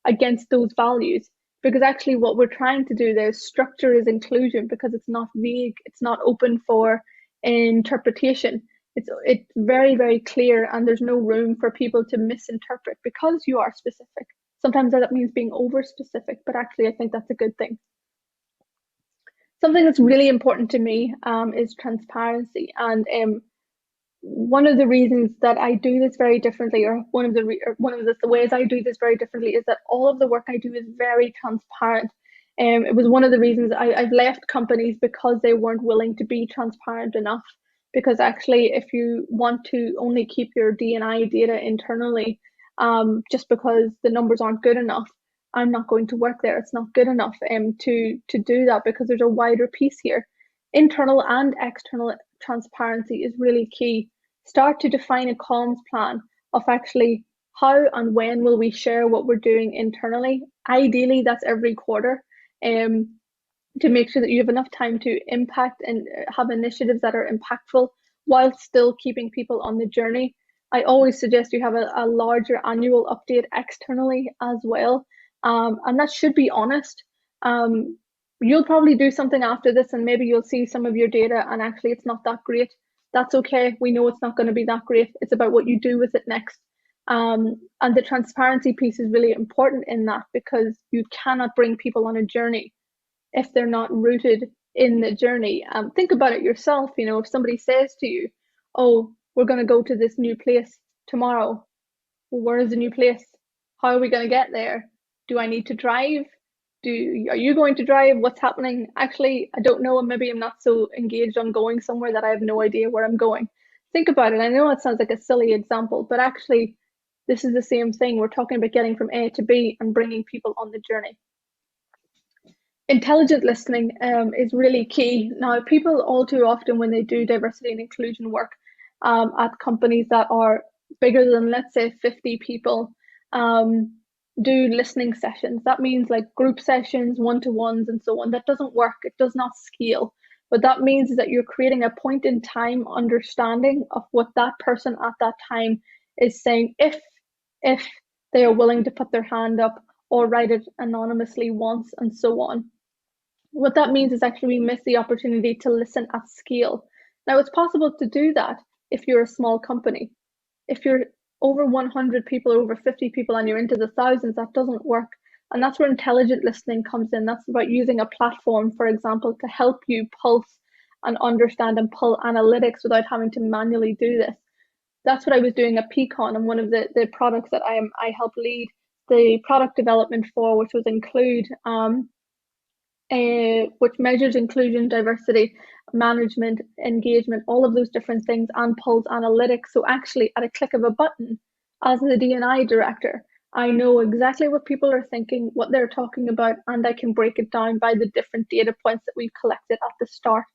against those values? Because actually what we're trying to do there is structure is inclusion, because it's not vague, it's not open for interpretation. It's very, very clear, and there's no room for people to misinterpret because you are specific. Sometimes that means being over specific, but actually I think that's a good thing. Something that's really important to me is transparency. And one of the reasons that I do this very differently, or one of the ways I do this very differently, is that all of the work I do is very transparent. It was one of the reasons I've left companies, because they weren't willing to be transparent enough. Because actually, if you want to only keep your D&I data internally, just because the numbers aren't good enough, I'm not going to work there. It's not good enough to do that, because there's a wider piece here. Internal and external transparency is really key. Start to define a comms plan of actually how and when will we share what we're doing internally. Ideally, that's every quarter, to make sure that you have enough time to impact and have initiatives that are impactful while still keeping people on the journey. I always suggest you have a larger annual update externally as well, and that should be honest. You'll probably do something after this, and maybe you'll see some of your data and actually it's not that great. That's okay. We know it's not going to be that great. It's about what you do with it next. And the transparency piece is really important in that, because you cannot bring people on a journey if they're not rooted in the journey. Think about it yourself. If somebody says to you, oh, we're going to go to this new place tomorrow. Well, where is the new place? How are we going to get there? Do I need to drive? Are you going to drive? What's happening? Actually, I don't know, and maybe I'm not so engaged on going somewhere that I have no idea where I'm going. Think about it. I know it sounds like a silly example, but actually, this is the same thing. We're talking about getting from A to B and bringing people on the journey. Intelligent listening is really key. Now, people all too often, when they do diversity and inclusion work at companies that are bigger than, let's say, 50 people, do listening sessions. That means like group sessions, one-to-ones, and so on. That doesn't work. It does not scale. What that means is that you're creating a point in time understanding of what that person at that time is saying, if they are willing to put their hand up or write it anonymously once, and so on. What that means is actually we miss the opportunity to listen at scale. Now, it's possible to do that if you're a small company. If you're over 100 people or over 50 people and you're into the thousands, that doesn't work. And that's where intelligent listening comes in. That's about using a platform, for example, to help you pulse and understand and pull analytics without having to manually do this. That's what I was doing at Peakon, and one of the products that I help lead the product development for, which was Include, which measures inclusion, diversity, management, engagement, all of those different things, and pulls analytics. So actually, at a click of a button, as the D&I director, I know exactly what people are thinking, what they're talking about, and I can break it down by the different data points that we've collected at the start.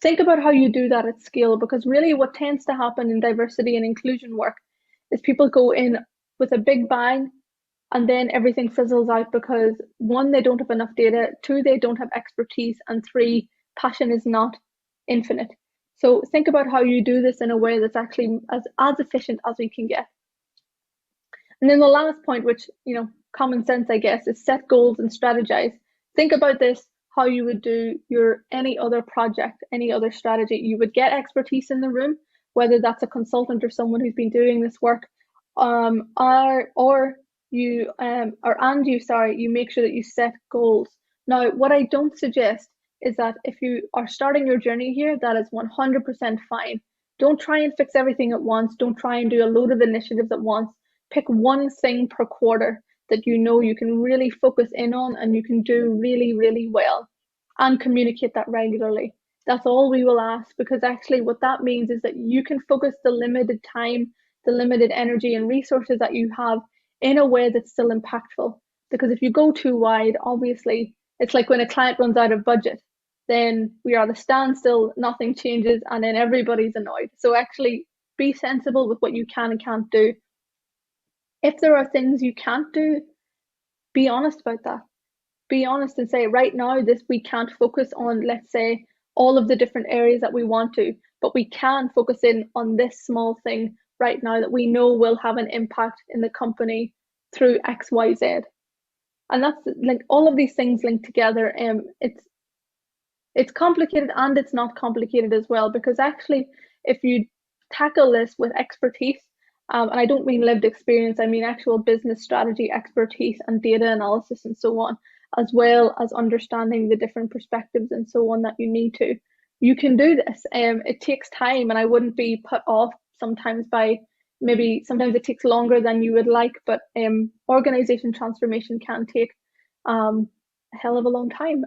Think about how you do that at scale, because really what tends to happen in diversity and inclusion work is people go in with a big bang, and then everything fizzles out because 1, they don't have enough data, 2, they don't have expertise, and 3, passion is not infinite. So think about how you do this in a way that's actually as efficient as we can get. And then the last point, which, common sense, I guess, is set goals and strategize. Think about this, how you would do any other project, any other strategy. You would get expertise in the room, whether that's a consultant or someone who's been doing this work, you make sure that you set goals. Now, what I don't suggest is that if you are starting your journey here, that is 100% fine. Don't try and fix everything at once. Don't try and do a load of initiatives at once. Pick one thing per quarter that you can really focus in on and you can do really, really well, and communicate that regularly. That's all we will ask, because actually what that means is that you can focus the limited time, the limited energy and resources that you have in a way that's still impactful. Because if you go too wide, obviously, it's like when a client runs out of budget, then we are at a standstill, nothing changes, and then everybody's annoyed. So actually be sensible with what you can and can't do. If there are things you can't do, be honest about that. Be honest and say, right now, we can't focus on, let's say, all of the different areas that we want to, but we can focus in on this small thing right now that we know will have an impact in the company through X, Y, Z. And that's like all of these things linked together. It's complicated and it's not complicated as well, because actually, if you tackle this with expertise, and I don't mean lived experience, I mean actual business strategy expertise and data analysis and so on, as well as understanding the different perspectives and so on that you need to. You can do this. It takes time, and I wouldn't be put off sometimes sometimes it takes longer than you would like, but organization transformation can take a hell of a long time.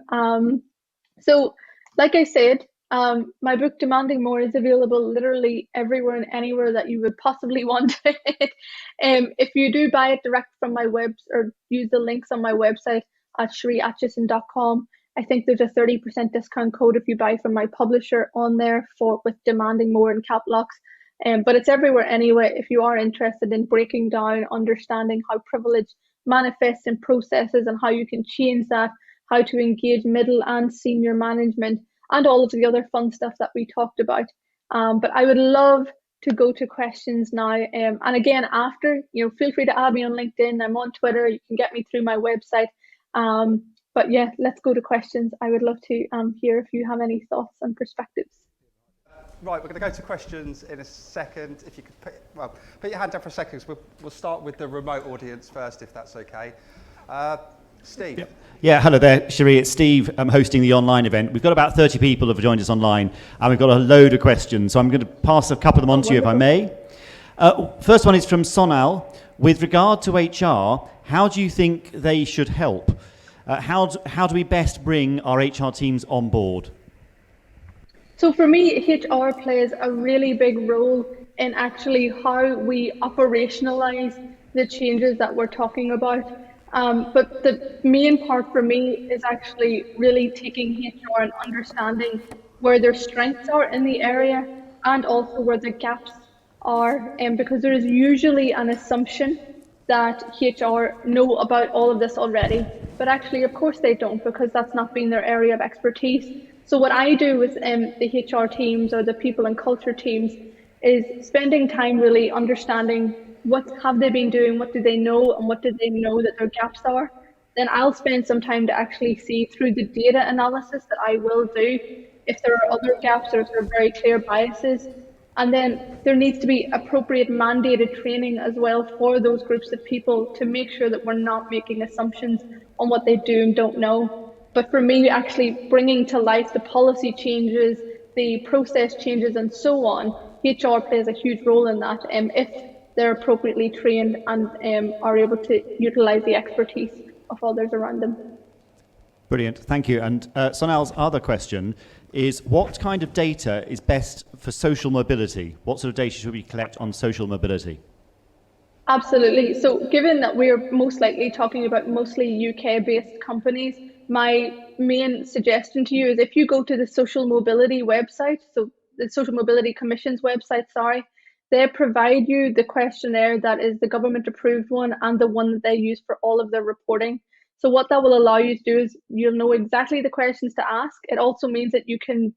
So like I said, my book Demanding More is available literally everywhere and anywhere that you would possibly want it. If you do buy it direct from my web or use the links on my website at ShereeAtcheson.com, I think there's a 30% discount code if you buy from my publisher on there with Demanding More in cap locks. But it's everywhere anyway. If you are interested in breaking down, understanding how privilege manifests in processes and how you can change that, how to engage middle and senior management, and all of the other fun stuff that we talked about. But I would love to go to questions now. And again, after, feel free to add me on LinkedIn. I'm on Twitter. You can get me through my website. But yeah, let's go to questions. I would love to hear if you have any thoughts and perspectives. Right, we're going to go to questions in a second. If you could put your hand down for a second, because we'll start with the remote audience first, if that's okay. Steve. Yeah, hello there, Sheree. It's Steve. I'm hosting the online event. We've got about 30 people who have joined us online, and we've got a load of questions. So I'm going to pass a couple of them on to you, if I may. First one is from Sonal. With regard to HR, how do you think they should help? How do we best bring our HR teams on board? So for me, HR plays a really big role in actually how we operationalize the changes that we're talking about. But the main part for me is actually really taking HR and understanding where their strengths are in the area and also where the gaps are. Because there is usually an assumption that HR know about all of this already, but actually, of course, they don't, because that's not been their area of expertise. So what I do with the HR teams or the people and culture teams is spending time really understanding what have they been doing, what do they know, and what do they know that their gaps are. Then I'll spend some time to actually see through the data analysis that I will do if there are other gaps or if there are very clear biases. And then there needs to be appropriate mandated training as well for those groups of people to make sure that we're not making assumptions on what they do and don't know. But for me, actually bringing to life the policy changes, the process changes, and so on, HR plays a huge role in that if they're appropriately trained and are able to utilise the expertise of others around them. Brilliant, thank you. And Sonal's other question is, what kind of data is best for social mobility? What sort of data should we collect on social mobility? Absolutely. So given that we're most likely talking about mostly UK-based companies, my main suggestion to you is if you go to the Social Mobility website, so the Social Mobility Commission's website, they provide you the questionnaire that is the government approved one and the one that they use for all of their reporting. So what that will allow you to do is you'll know exactly the questions to ask. It also means that you can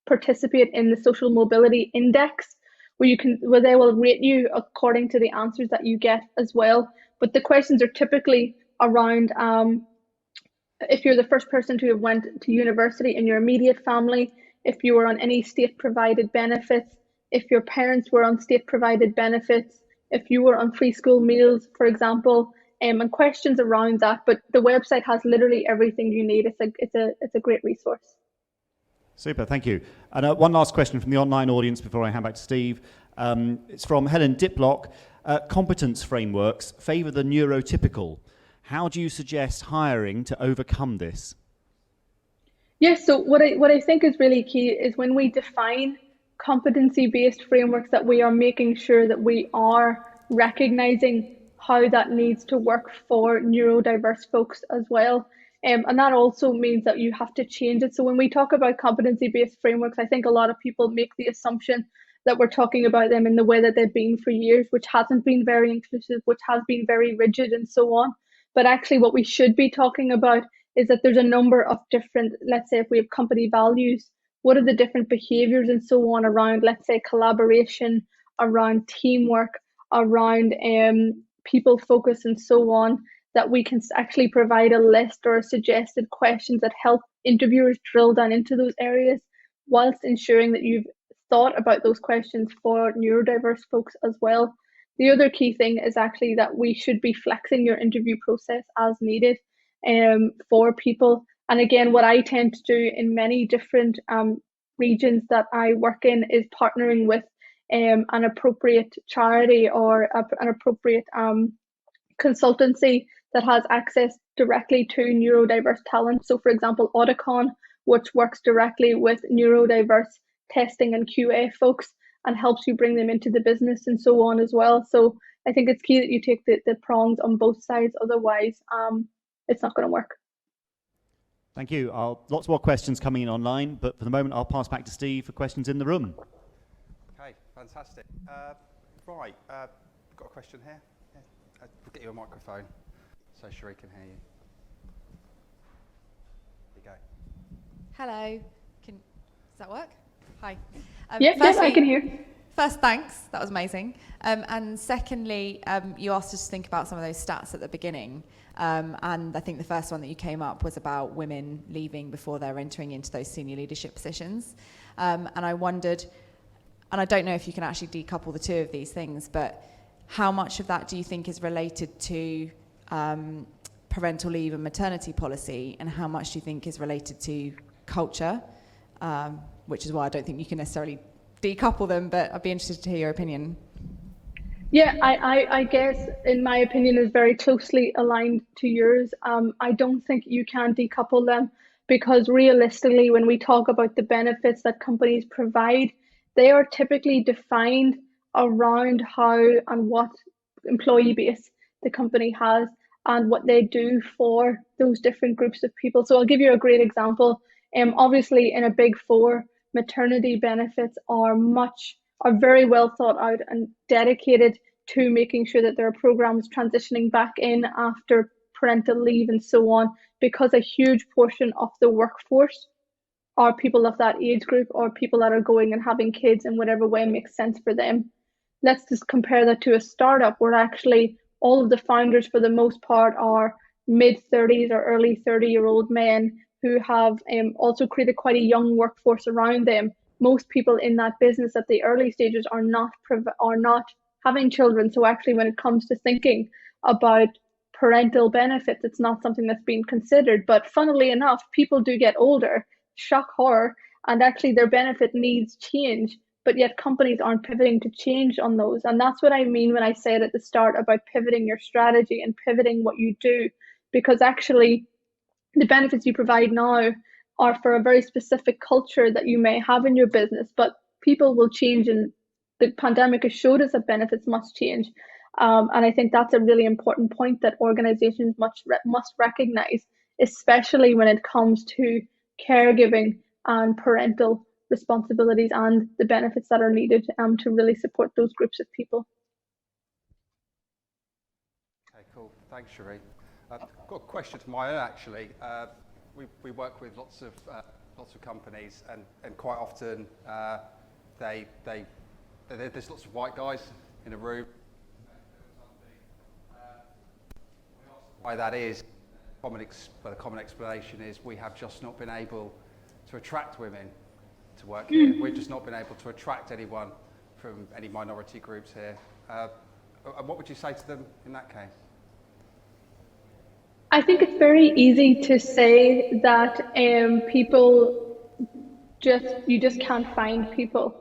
participate in the Social Mobility Index, where they will rate you according to the answers that you get as well. But the questions are typically around if you're the first person to have went to university in your immediate family, if you were on any state-provided benefits, if your parents were on state-provided benefits, if you were on free school meals, for example, and questions around that. But the website has literally everything you need. It's a great resource. Super, thank you. And one last question from the online audience before I hand back to Steve. It's from Helen Diplock. Competence frameworks favour the neurotypical. How do you suggest hiring to overcome this? Yes, so what I think is really key is when we define competency-based frameworks that we are making sure that we are recognising how that needs to work for neurodiverse folks as well. And that also means that you have to change it. So when we talk about competency-based frameworks, I think a lot of people make the assumption that we're talking about them in the way that they've been for years, which hasn't been very inclusive, which has been very rigid and so on. But actually what we should be talking about is that there's a number of different, let's say if we have company values, what are the different behaviours and so on around, let's say, collaboration, around teamwork, around people focus and so on, that we can actually provide a list or suggested questions that help interviewers drill down into those areas, whilst ensuring that you've thought about those questions for neurodiverse folks as well. The other key thing is actually that we should be flexing your interview process as needed for people. And again, what I tend to do in many different regions that I work in is partnering with an appropriate charity or an appropriate consultancy that has access directly to neurodiverse talent. So for example, Audicon, which works directly with neurodiverse testing and QA folks and helps you bring them into the business and so on as well. So I think it's key that you take the prongs on both sides, otherwise it's not going to work. Thank you. Lots more questions coming in online, but for the moment I'll pass back to Steve for questions in the room. Okay, fantastic. Right, got a question here. Yeah. We'll get you a microphone so Sheree can hear you. There you go. Hello. Does that work? Hi. Yes, I can hear. First, thanks. That was amazing. And secondly, you asked us to think about some of those stats at the beginning. And I think the first one that you came up was about women leaving before they're entering into those senior leadership positions. And I wondered, and I don't know if you can actually decouple the two of these things, but how much of that do you think is related to parental leave and maternity policy, and how much do you think is related to culture? Which is why I don't think you can necessarily decouple them, but I'd be interested to hear your opinion. Yeah, I guess, in my opinion, is very closely aligned to yours. I don't think you can decouple them because realistically, when we talk about the benefits that companies provide, they are typically defined around how and what employee base the company has and what they do for those different groups of people. So I'll give you a great example. Obviously, in a big four, maternity benefits are very well thought out and dedicated to making sure that there are programs transitioning back in after parental leave and so on, because a huge portion of the workforce are people of that age group or people that are going and having kids in whatever way makes sense for them. Let's just compare that to a startup where actually all of the founders, for the most part, are mid 30s or early 30-year-old men who have also created quite a young workforce around them. Most people in that business at the early stages are not having children. So actually, when it comes to thinking about parental benefits, it's not something that's being considered. But funnily enough, people do get older, shock horror, and actually their benefit needs change, but yet companies aren't pivoting to change on those. And that's what I mean when I said at the start about pivoting your strategy and pivoting what you do, because actually the benefits you provide now are for a very specific culture that you may have in your business, but people will change, and the pandemic has showed us that benefits must change. And I think that's a really important point that organizations must recognize, especially when it comes to caregiving and parental responsibilities and the benefits that are needed to really support those groups of people. Okay, cool. Thanks, Sheree. I've got a question of my own, actually. We work with lots of companies, and quite often there's lots of white guys in a room. Why that is, the common explanation is we have just not been able to attract women to work here. We've just not been able to attract anyone from any minority groups here. And what would you say to them in that case? I think it's very easy to say that people you just can't find people.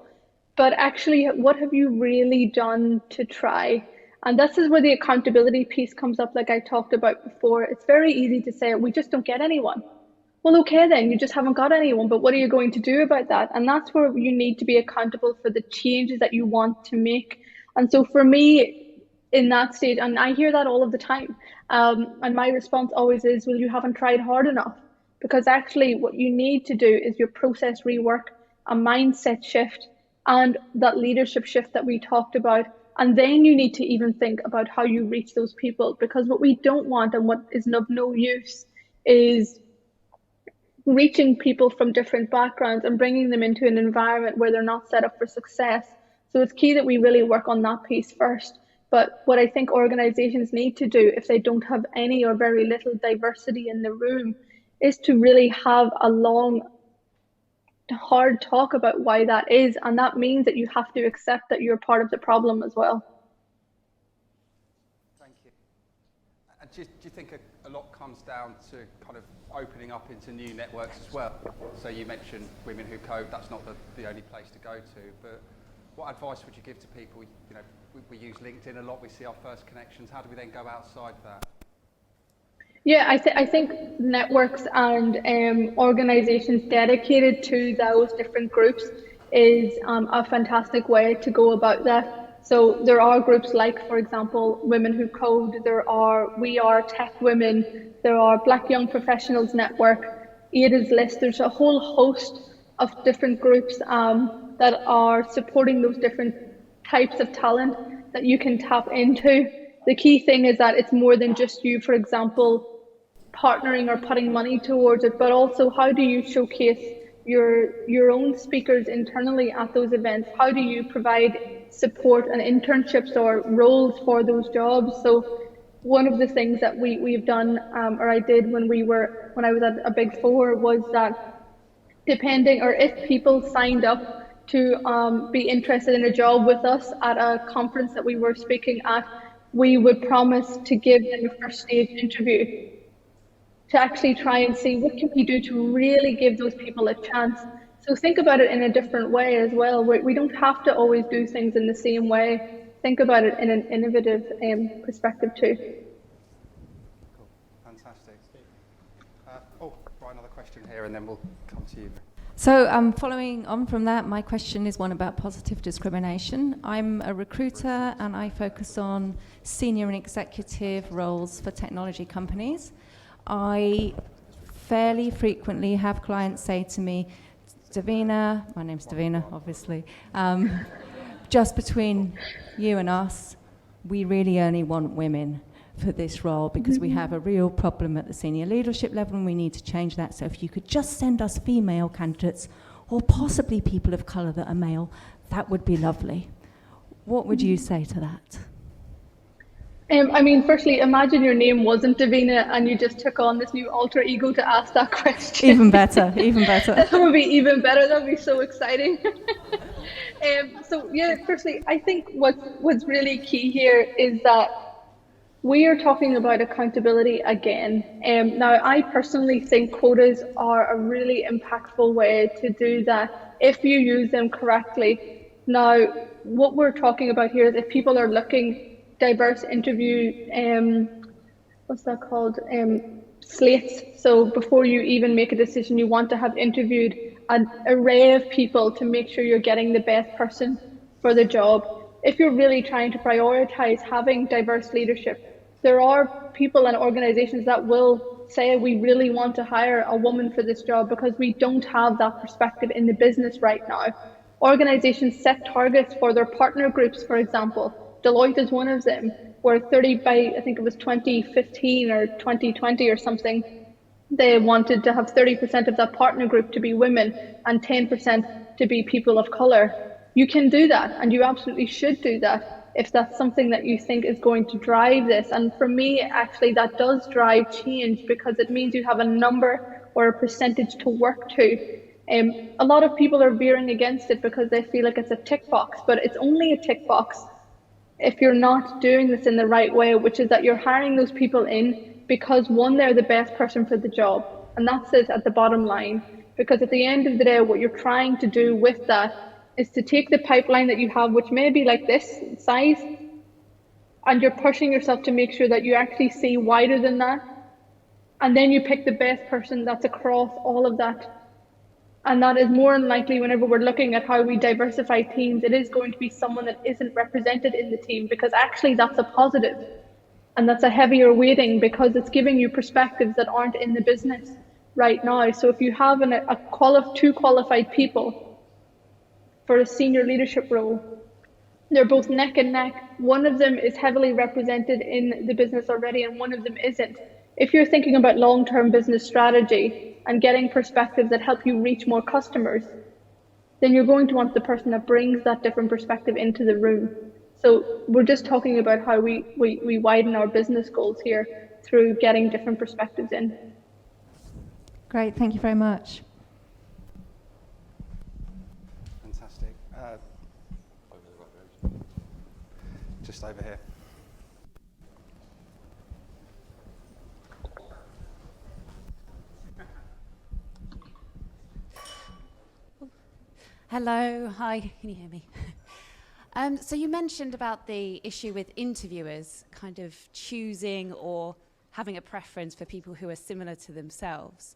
But actually, what have you really done to try? And this is where the accountability piece comes up, like I talked about before. It's very easy to say, we just don't get anyone. Well, okay, then you just haven't got anyone, but what are you going to do about that? And that's where you need to be accountable for the changes that you want to make. And so for me, in that stage, and I hear that all of the time, and my response always is, well, you haven't tried hard enough. Because actually what you need to do is your process rework, a mindset shift, and that leadership shift that we talked about. And then you need to even think about how you reach those people, because what we don't want and what is of no use is reaching people from different backgrounds and bringing them into an environment where they're not set up for success. So it's key that we really work on that piece first. But what I think organizations need to do, if they don't have any or very little diversity in the room, is to really have a long, hard talk about why that is. And that means that you have to accept that you're part of the problem as well. Thank you. And do you think a lot comes down to kind of opening up into new networks as well? So you mentioned Women Who Code, that's not the only place to go to, but what advice would you give to people? You know, we use LinkedIn a lot, we see our first connections. How do we then go outside that? Yeah, I think networks and organizations dedicated to those different groups is a fantastic way to go about that. So there are groups like, for example, Women Who Code, there are We Are Tech Women, there are Black Young Professionals Network, Ada's List. There's a whole host of different groups that are supporting those different types of talent that you can tap into. The key thing is that it's more than just you, for example, partnering or putting money towards it, but also how do you showcase your own speakers internally at those events? How do you provide support and internships or roles for those jobs? So one of the things that we've done, or I did when I was at a Big Four, was that depending, or if people signed up to be interested in a job with us at a conference that we were speaking at, we would promise to give them a first stage interview to actually try and see what can we do to really give those people a chance. So think about it in a different way as well. We don't have to always do things in the same way. think about it in an innovative perspective too. Cool. Fantastic. Right, another question here, and then we'll come to you. So following on from that, my question is one about positive discrimination. I'm a recruiter and I focus on senior and executive roles for technology companies. I fairly frequently have clients say to me, Davina, my name's Davina, obviously, just between you and us, we really only want women for this role because we have a real problem at the senior leadership level and we need to change that. So if you could just send us female candidates or possibly people of colour that are male, that would be lovely. What would you say to that? I mean, firstly, imagine your name wasn't Davina and you just took on this new alter ego to ask that question. Even better, even better. That would be even better. That would be so exciting. So yeah, firstly, I think what's really key here is that we are talking about accountability again. Now, I personally think quotas are a really impactful way to do that if you use them correctly. Now, what we're talking about here is if people are looking diverse interview, what's that called? Slates. So before you even make a decision, you want to have interviewed an array of people to make sure you're getting the best person for the job. If you're really trying to prioritize having diverse leadership, there are people and organizations that will say we really want to hire a woman for this job because we don't have that perspective in the business right now. Organizations set targets for their partner groups, for example. Deloitte is one of them, where 30 by, I think it was 2015 or 2020 or something, they wanted to have 30% of that partner group to be women and 10% to be people of colour. You can do that, and you absolutely should do that if that's something that you think is going to drive this. And for me, actually, that does drive change because it means you have a number or a percentage to work to. A lot of people are veering against it because they feel like it's a tick box, but it's only a tick box if you're not doing this in the right way, which is that you're hiring those people in because, one, they're the best person for the job, and that's it at the bottom line. Because at the end of the day, what you're trying to do with that is to take the pipeline that you have, which may be like this size, and you're pushing yourself to make sure that you actually see wider than that, and then you pick the best person that's across all of that. And that is more than likely, whenever we're looking at how we diversify teams, it is going to be someone that isn't represented in the team, because actually that's a positive. And that's a heavier weighting because it's giving you perspectives that aren't in the business right now. So if you have two qualified people for a senior leadership role, they're both neck and neck. One of them is heavily represented in the business already and one of them isn't. If you're thinking about long-term business strategy and getting perspectives that help you reach more customers, then you're going to want the person that brings that different perspective into the room. So we're just talking about how we widen our business goals here through getting different perspectives in. Great, thank you very much. Fantastic. Just over here. Hello, hi, can you hear me? So you mentioned about the issue with interviewers kind of choosing or having a preference for people who are similar to themselves.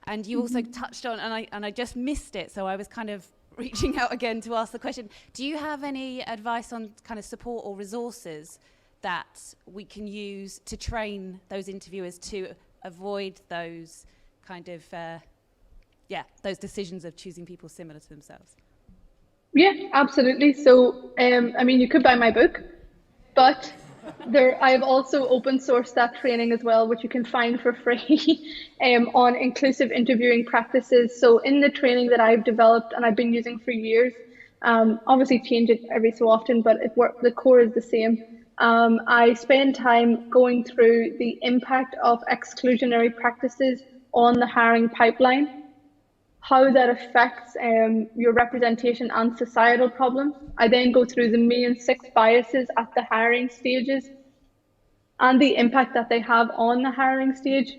And you also touched on, and I just missed it, so I was kind of reaching out again to ask the question, do you have any advice on kind of support or resources that we can use to train those interviewers to avoid those kind of those decisions of choosing people similar to themselves? Yeah, absolutely. So, I mean, you could buy my book, but I've also open sourced that training as well, which you can find for free on inclusive interviewing practices. So in the training that I've developed and I've been using for years, obviously change it every so often, but the core is the same. I spend time going through the impact of exclusionary practices on the hiring pipeline, how that affects your representation and societal problems. I then go through the main 6 biases at the hiring stages and the impact that they have on the hiring stage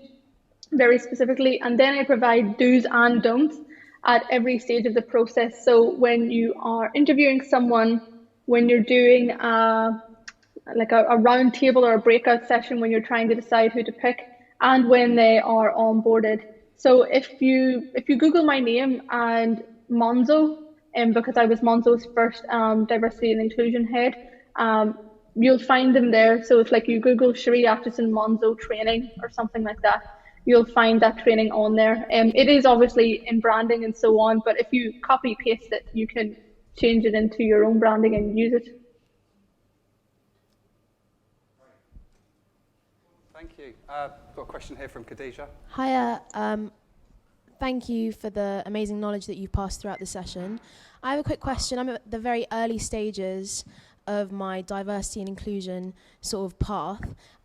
very specifically. And then I provide do's and don'ts at every stage of the process. So when you are interviewing someone, when you're doing like a round table or a breakout session when you're trying to decide who to pick, and when they are onboarded. So if you Google my name and Monzo, because I was Monzo's first diversity and inclusion head, you'll find them there. So if like you Google Sheree Atcheson Monzo training or something like that, you'll find that training on there. It is obviously in branding and so on, but if you copy paste it, you can change it into your own branding and use it. Thank you. Got a question here from Khadija. Hiya. Thank you for the amazing knowledge that you've passed throughout the session. I have a quick question. I'm at the very early stages of my diversity and inclusion sort of path,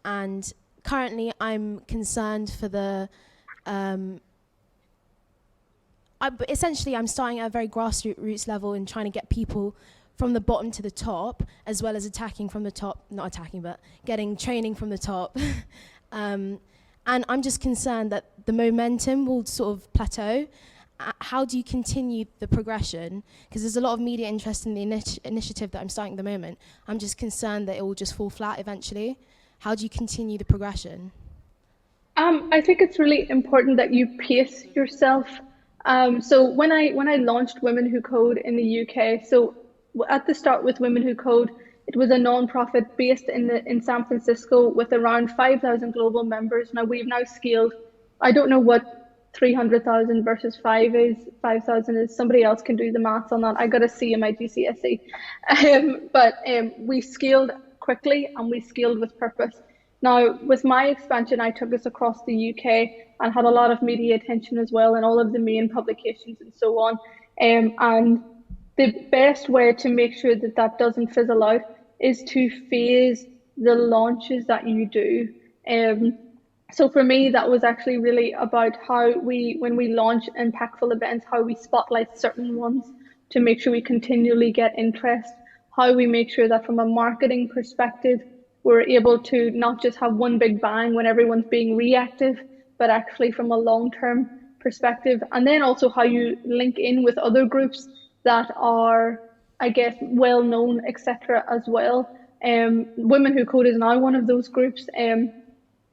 and currently I'm concerned for the essentially I'm starting at a very grassroots level and trying to get people from the bottom to the top, as well as attacking from the top, not attacking, but getting training from the top. And I'm just concerned that the momentum will sort of plateau. How do you continue the progression? Because there's a lot of media interest in the initiative that I'm starting at the moment. I'm just concerned that it will just fall flat eventually. How do you continue the progression? I think it's really important that you pace yourself. So when I launched Women Who Code in the UK, so at the start with Women Who Code, it was a non-profit based in San Francisco with around 5,000 global members. Now we've now scaled. I don't know what 300,000 versus 5,000 is. Somebody else can do the maths on that. I got a C in my GCSE. But we scaled quickly and we scaled with purpose. Now, with my expansion, I took us across the UK and had a lot of media attention as well, and all of the main publications and so on. And the best way to make sure that that doesn't fizzle out is to phase the launches that you do. So for me, that was actually really about how when we launch impactful events, how we spotlight certain ones to make sure we continually get interest, how we make sure that from a marketing perspective, we're able to not just have one big bang when everyone's being reactive, but actually from a long-term perspective. And then also how you link in with other groups that are, I guess, well-known, etc. as well. Women Who Code is now one of those groups,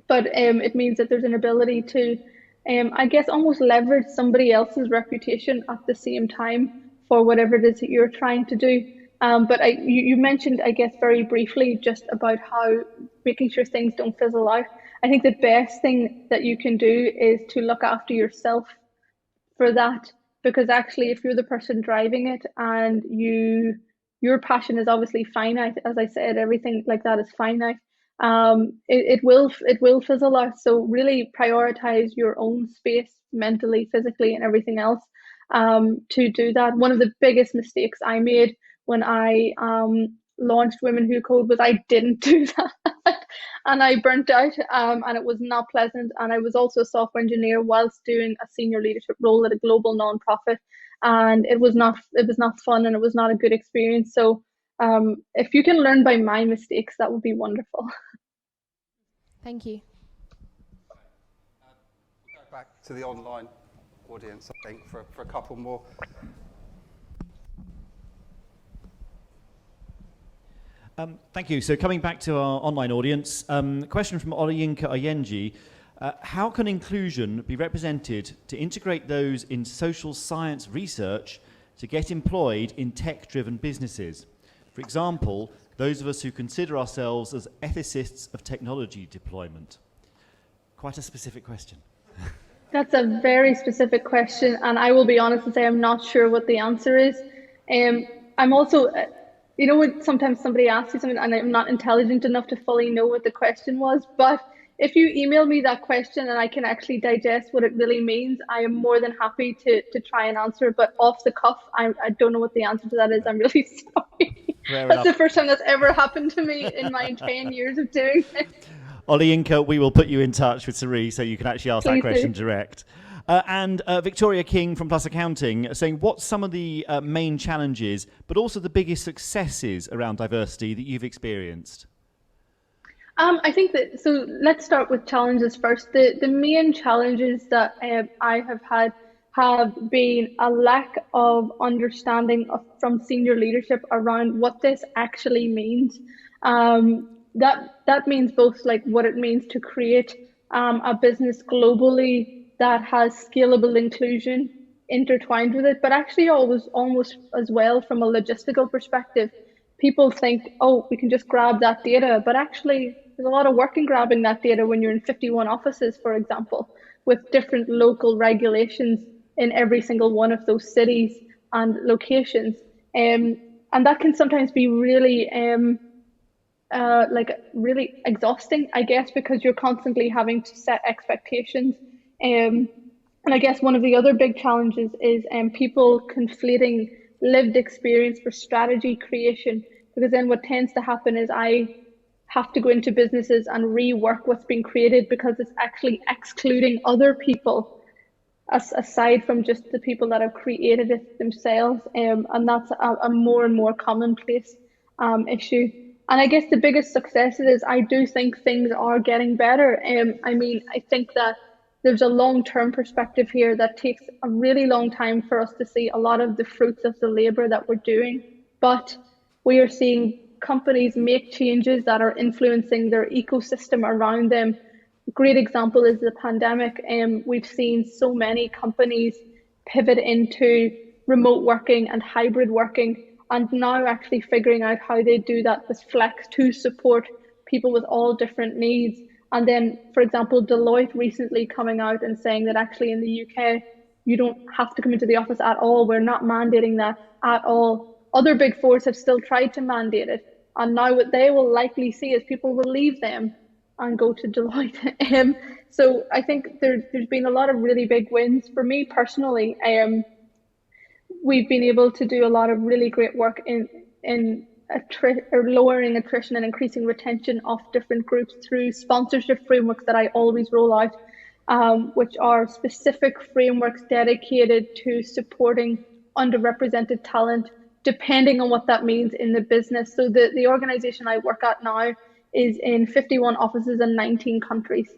but it means that there's an ability to, I guess, almost leverage somebody else's reputation at the same time for whatever it is that you're trying to do. But you mentioned, I guess, very briefly just about how making sure things don't fizzle out. I think the best thing that you can do is to look after yourself for that, because actually if you're the person driving it and your passion is obviously finite, as I said, everything like that is finite, it will fizzle out. So really prioritize your own space mentally, physically, and everything else to do that. One of the biggest mistakes I made when I launched Women Who Code was I didn't do that. And I burnt out, and it was not pleasant. And I was also a software engineer whilst doing a senior leadership role at a global nonprofit, and it was not fun, and it was not a good experience. So if you can learn by my mistakes, that would be wonderful. Thank you. We'll go back to the online audience, I think, for a couple more. Thank you. So coming back to our online audience, a question from Olayinka Oyenji. How can inclusion be represented to integrate those in social science research to get employed in tech-driven businesses? For example, those of us who consider ourselves as ethicists of technology deployment. Quite a specific question. That's a very specific question, and I will be honest and say I'm not sure what the answer is. I'm also, you know, when sometimes somebody asks you something and I'm not intelligent enough to fully know what the question was, but if you email me that question and I can actually digest what it really means, I am more than happy to try and answer it. But off the cuff, I don't know what the answer to that is. I'm really sorry. That's the first time that's ever happened to me in my 10 years of doing it. Olayinka, we will put you in touch with Sheree so you can actually ask that question direct. And Victoria King from Plus Accounting saying, what's some of the main challenges, but also the biggest successes around diversity that you've experienced? I think that, so let's start with challenges first. The main challenges that I have had have been a lack of understanding from senior leadership around what this actually means. That means both like what it means to create a business globally that has scalable inclusion intertwined with it, but actually almost as well from a logistical perspective. People think, oh, we can just grab that data, but actually there's a lot of work in grabbing that data when you're in 51 offices, for example, with different local regulations in every single one of those cities and locations. And that can sometimes be really really exhausting, I guess, because you're constantly having to set expectations. And I guess one of the other big challenges is people conflating lived experience for strategy creation, because then what tends to happen is I have to go into businesses and rework what's been created because it's actually excluding other people aside from just the people that have created it themselves. And that's a more and more commonplace issue. And I guess the biggest success is I do think things are getting better. I mean, I think that there's a long-term perspective here that takes a really long time for us to see a lot of the fruits of the labor that we're doing. But we are seeing companies make changes that are influencing their ecosystem around them. A great example is the pandemic. We've seen so many companies pivot into remote working and hybrid working, and now actually figuring out how they do that with flex to support people with all different needs. And then, for example, Deloitte recently coming out and saying that actually in the UK, you don't have to come into the office at all. We're not mandating that at all. Other big fours have still tried to mandate it. And now what they will likely see is people will leave them and go to Deloitte. So I think there's been a lot of really big wins. For me personally, we've been able to do a lot of really great work in lowering attrition and increasing retention of different groups through sponsorship frameworks that I always roll out, which are specific frameworks dedicated to supporting underrepresented talent, depending on what that means in the business. So the organization I work at now is in 51 offices in 19 countries.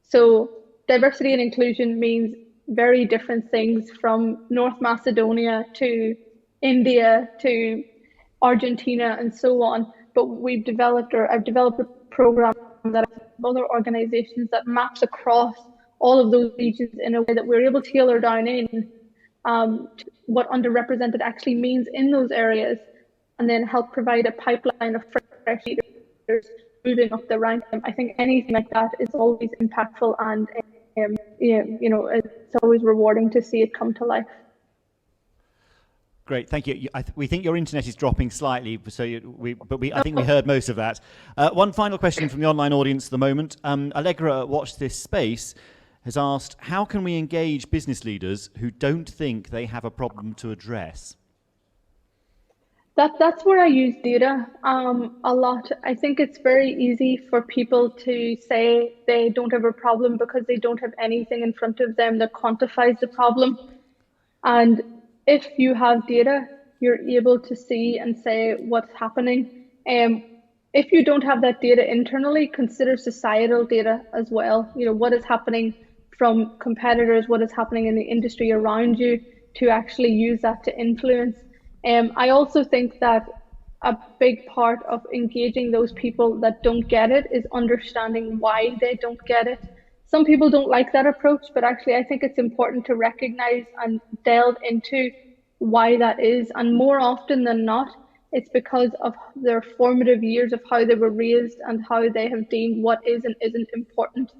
So diversity and inclusion means very different things from North Macedonia to India to Argentina and so on. But I've developed a program that other organizations that maps across all of those regions in a way that we're able to tailor down in what underrepresented actually means in those areas, and then help provide a pipeline of fresh leaders moving up the rank. I think anything like that is always impactful, and it's always rewarding to see it come to life. Great, thank you. We think your internet is dropping slightly, so I think we heard most of that. One final question from the online audience at the moment. Allegra at Watch This Space has asked, how can we engage business leaders who don't think they have a problem to address? That's where I use data a lot. I think it's very easy for people to say they don't have a problem because they don't have anything in front of them that quantifies the problem. And if you have data, you're able to see and say what's happening. If you don't have that data internally, consider societal data as well. You know, what is happening from competitors, what is happening in the industry around you, to actually use that to influence. I also think that a big part of engaging those people that don't get it is understanding why they don't get it. Some people don't like that approach, but actually I think it's important to recognize and delve into why that is. And more often than not, it's because of their formative years of how they were raised and how they have deemed what is and isn't important.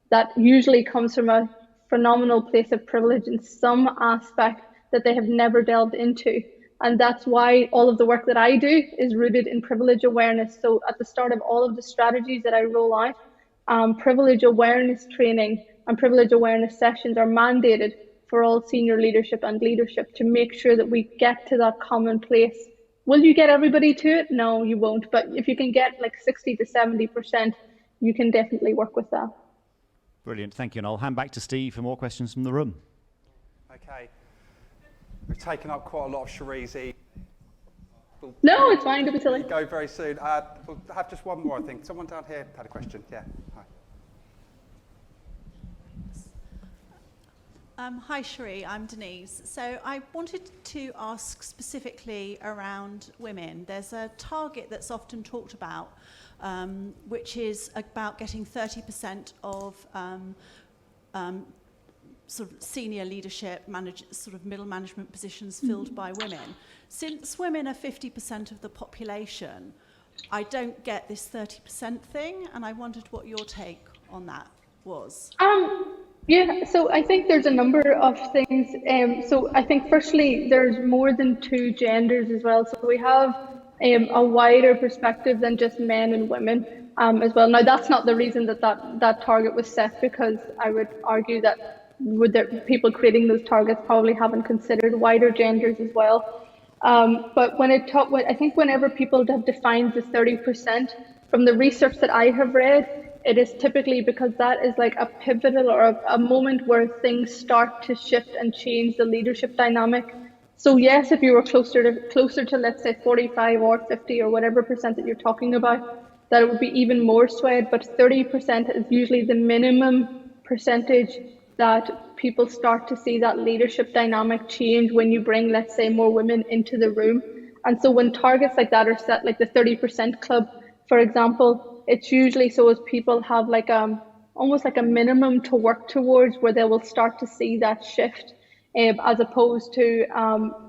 That usually comes from a phenomenal place of privilege in some aspect that they have never delved into. And that's why all of the work that I do is rooted in privilege awareness. So at the start of all of the strategies that I roll out, privilege awareness training and privilege awareness sessions are mandated for all senior leadership and leadership to make sure that we get to that common place. Will you get everybody to it? No, you won't. But if you can get like 60 to 70%, you can definitely work with that. Brilliant, thank you. And I'll hand back to Steve for more questions from the room. Okay. We've taken up quite a lot of Sheree's. No, it's fine, don't be silly. Go very soon. We'll have just one more, I think. Someone down here had a question. Yeah. Hi. Hi Sheree, I'm Denise. So I wanted to ask specifically around women. There's a target that's often talked about, which is about getting 30% of sort of senior leadership, sort of middle management positions filled by women. Since women are 50% of the population, I don't get this 30% thing, and I wondered what your take on that was. Yeah, so I think there's a number of things. So I think firstly, there's more than two genders as well. So we have a wider perspective than just men and women as well. Now, that's not the reason that target was set, because I would argue that people creating those targets probably haven't considered wider genders as well. But I think whenever people have defined the 30%, from the research that I have read, it is typically because that is like a pivotal or a moment where things start to shift and change the leadership dynamic. So yes, if you were closer to let's say 45 or 50 or whatever percent that you're talking about, that it would be even more swayed. But 30% is usually the minimum percentage that people start to see that leadership dynamic change when you bring, let's say, more women into the room. And so when targets like that are set, like the 30% club, for example, it's usually so as people have like almost like a minimum to work towards, where they will start to see that shift, as opposed to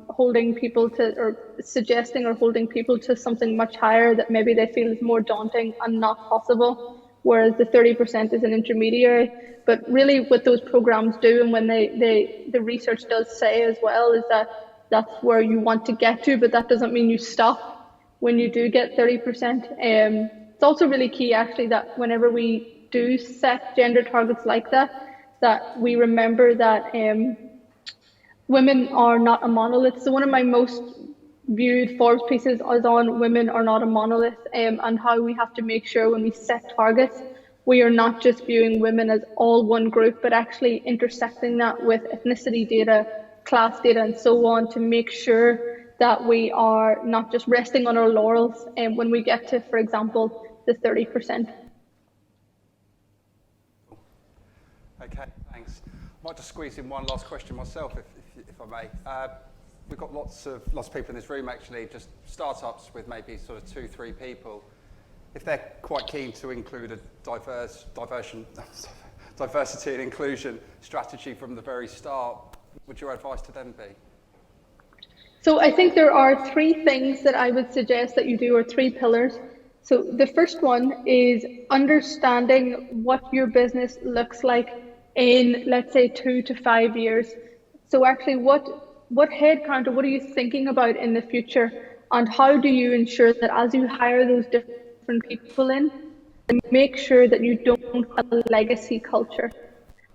holding people to, or suggesting or holding people to something much higher that maybe they feel is more daunting and not possible, whereas the 30% is an intermediary. But really what those programs do, and when the research does say as well, is that that's where you want to get to, but that doesn't mean you stop when you do get 30%. It's also really key actually that whenever we do set gender targets like that we remember that women are not a monolith. So one of my most viewed Forbes pieces is on women are not a monolith, and how we have to make sure when we set targets, we are not just viewing women as all one group, but actually intersecting that with ethnicity data, class data, and so on, to make sure that we are not just resting on our laurels when we get to, for example, the 30%. Okay, thanks. I might just squeeze in one last question myself, if I may. We've got lots of people in this room actually, just startups with maybe sort of 2-3 people. If they're quite keen to include a diversity and inclusion strategy from the very start, would your advice to them be? So I think there are 3 things that I would suggest that you do, or 3 pillars. So the first one is understanding what your business looks like in, let's say, 2 to 5 years. So actually what headcount, or what are you thinking about in the future, and how do you ensure that as you hire those different people in, make sure that you don't have a legacy culture?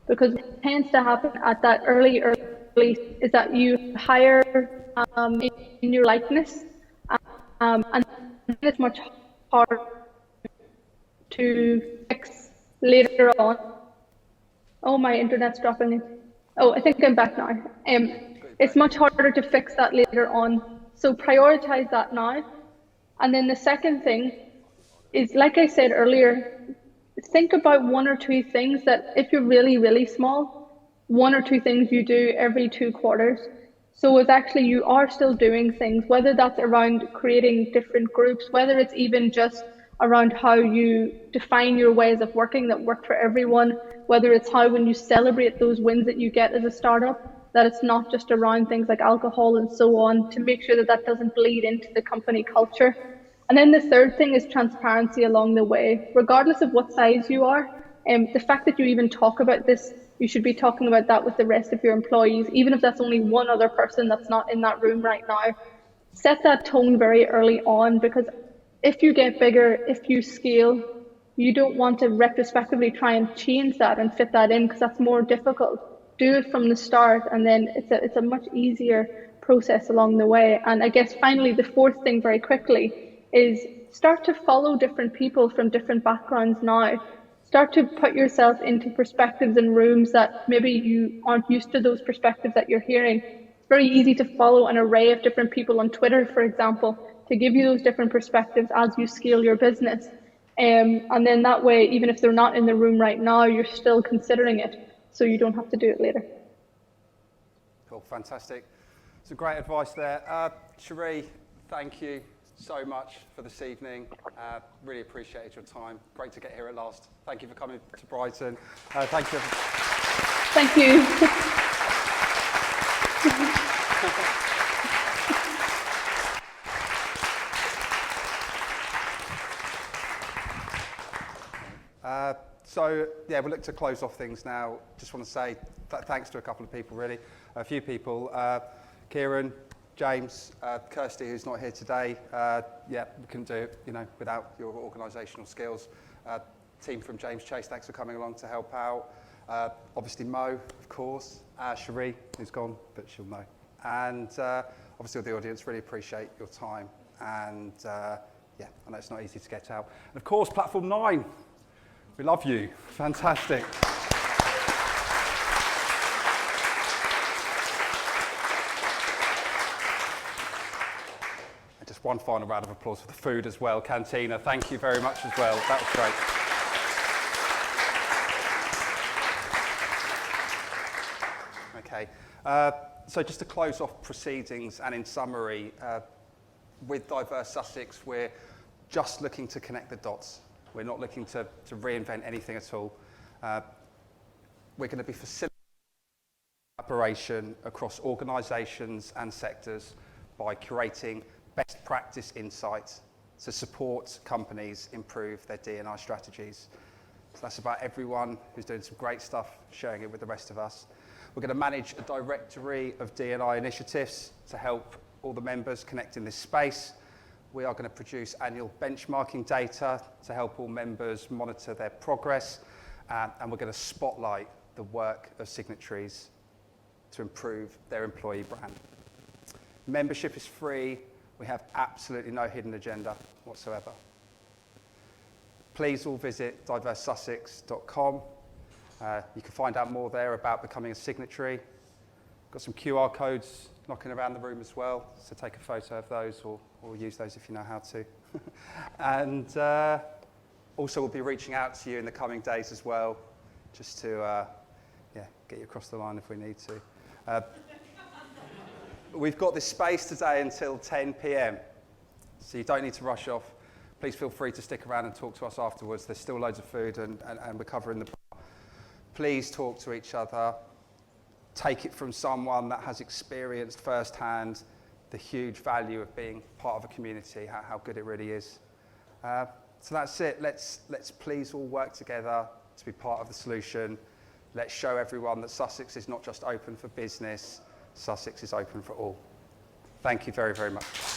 Because what tends to happen at that early is that you hire in your likeness, and it's much harder to fix later on. Oh, my internet's dropping. Oh, I think I'm back now. It's much harder to fix that later on. So prioritize that now. And then the second thing is, like I said earlier, think about 1 or 2 things that, if you're really, really small, 1 or 2 things you do every 2 quarters. So it's actually, you are still doing things, whether that's around creating different groups, whether it's even just around how you define your ways of working that work for everyone, whether it's how when you celebrate those wins that you get as a startup, that it's not just around things like alcohol and so on, to make sure that that doesn't bleed into the company culture. And then the third thing is transparency along the way, regardless of what size you are. The fact that you even talk about this, you should be talking about that with the rest of your employees, even if that's only one other person that's not in that room right now. Set that tone very early on, because if you get bigger, if you scale, you don't want to retrospectively try and change that and fit that in, because that's more difficult. Do it from the start, and then it's a much easier process along the way. And I guess finally, the fourth thing very quickly is start to follow different people from different backgrounds now. Start to put yourself into perspectives in rooms that maybe you aren't used to those perspectives that you're hearing. It's very easy to follow an array of different people on Twitter, for example, to give you those different perspectives as you scale your business. And then that way, even if they're not in the room right now, you're still considering it, so you don't have to do it later. Cool, fantastic. Some great advice there. Sheree, thank you so much for this evening. Really appreciated your time. Great to get here at last. Thank you for coming to Brighton. Thank you. Thank you. So, yeah, we'll look to close off things now. Just want to say thanks to a couple of people, really. A few people. Kieran, James, Kirsty, who's not here today. Yeah, we couldn't do it, without your organisational skills. Team from James Chase, thanks for coming along to help out. Obviously Mo, of course. Sheree, who's gone, but she'll know. And obviously the audience, really appreciate your time. And yeah, I know it's not easy to get out. And of course, Platform 9. We love you. Fantastic. And just one final round of applause for the food as well. Cantina, thank you very much as well. That was great. Okay. So just to close off proceedings and in summary, with Diverse Sussex, we're just looking to connect the dots. We're not looking to reinvent anything at all. We're going to be facilitating collaboration across organisations and sectors by curating best practice insights to support companies improve their D&I strategies. So that's about everyone who's doing some great stuff, sharing it with the rest of us. We're going to manage a directory of D&I initiatives to help all the members connect in this space. We are going to produce annual benchmarking data to help all members monitor their progress, and we're going to spotlight the work of signatories to improve their employee brand. Membership is free. We have absolutely no hidden agenda whatsoever. Please all visit diversesussex.com. You can find out more there about becoming a signatory. Got some QR codes knocking around the room as well, so take a photo of those or use those if you know how to. And also we'll be reaching out to you in the coming days as well, just to get you across the line if we need to. We've got this space today until 10 p.m, so you don't need to rush off. Please feel free to stick around and talk to us afterwards. There's still loads of food and we're covering the bar. Please talk to each other. Take it from someone that has experienced firsthand the huge value of being part of a community, how good it really is. So that's it. Let's please all work together to be part of the solution. Let's show everyone that Sussex is not just open for business, Sussex is open for all. Thank you very, very much.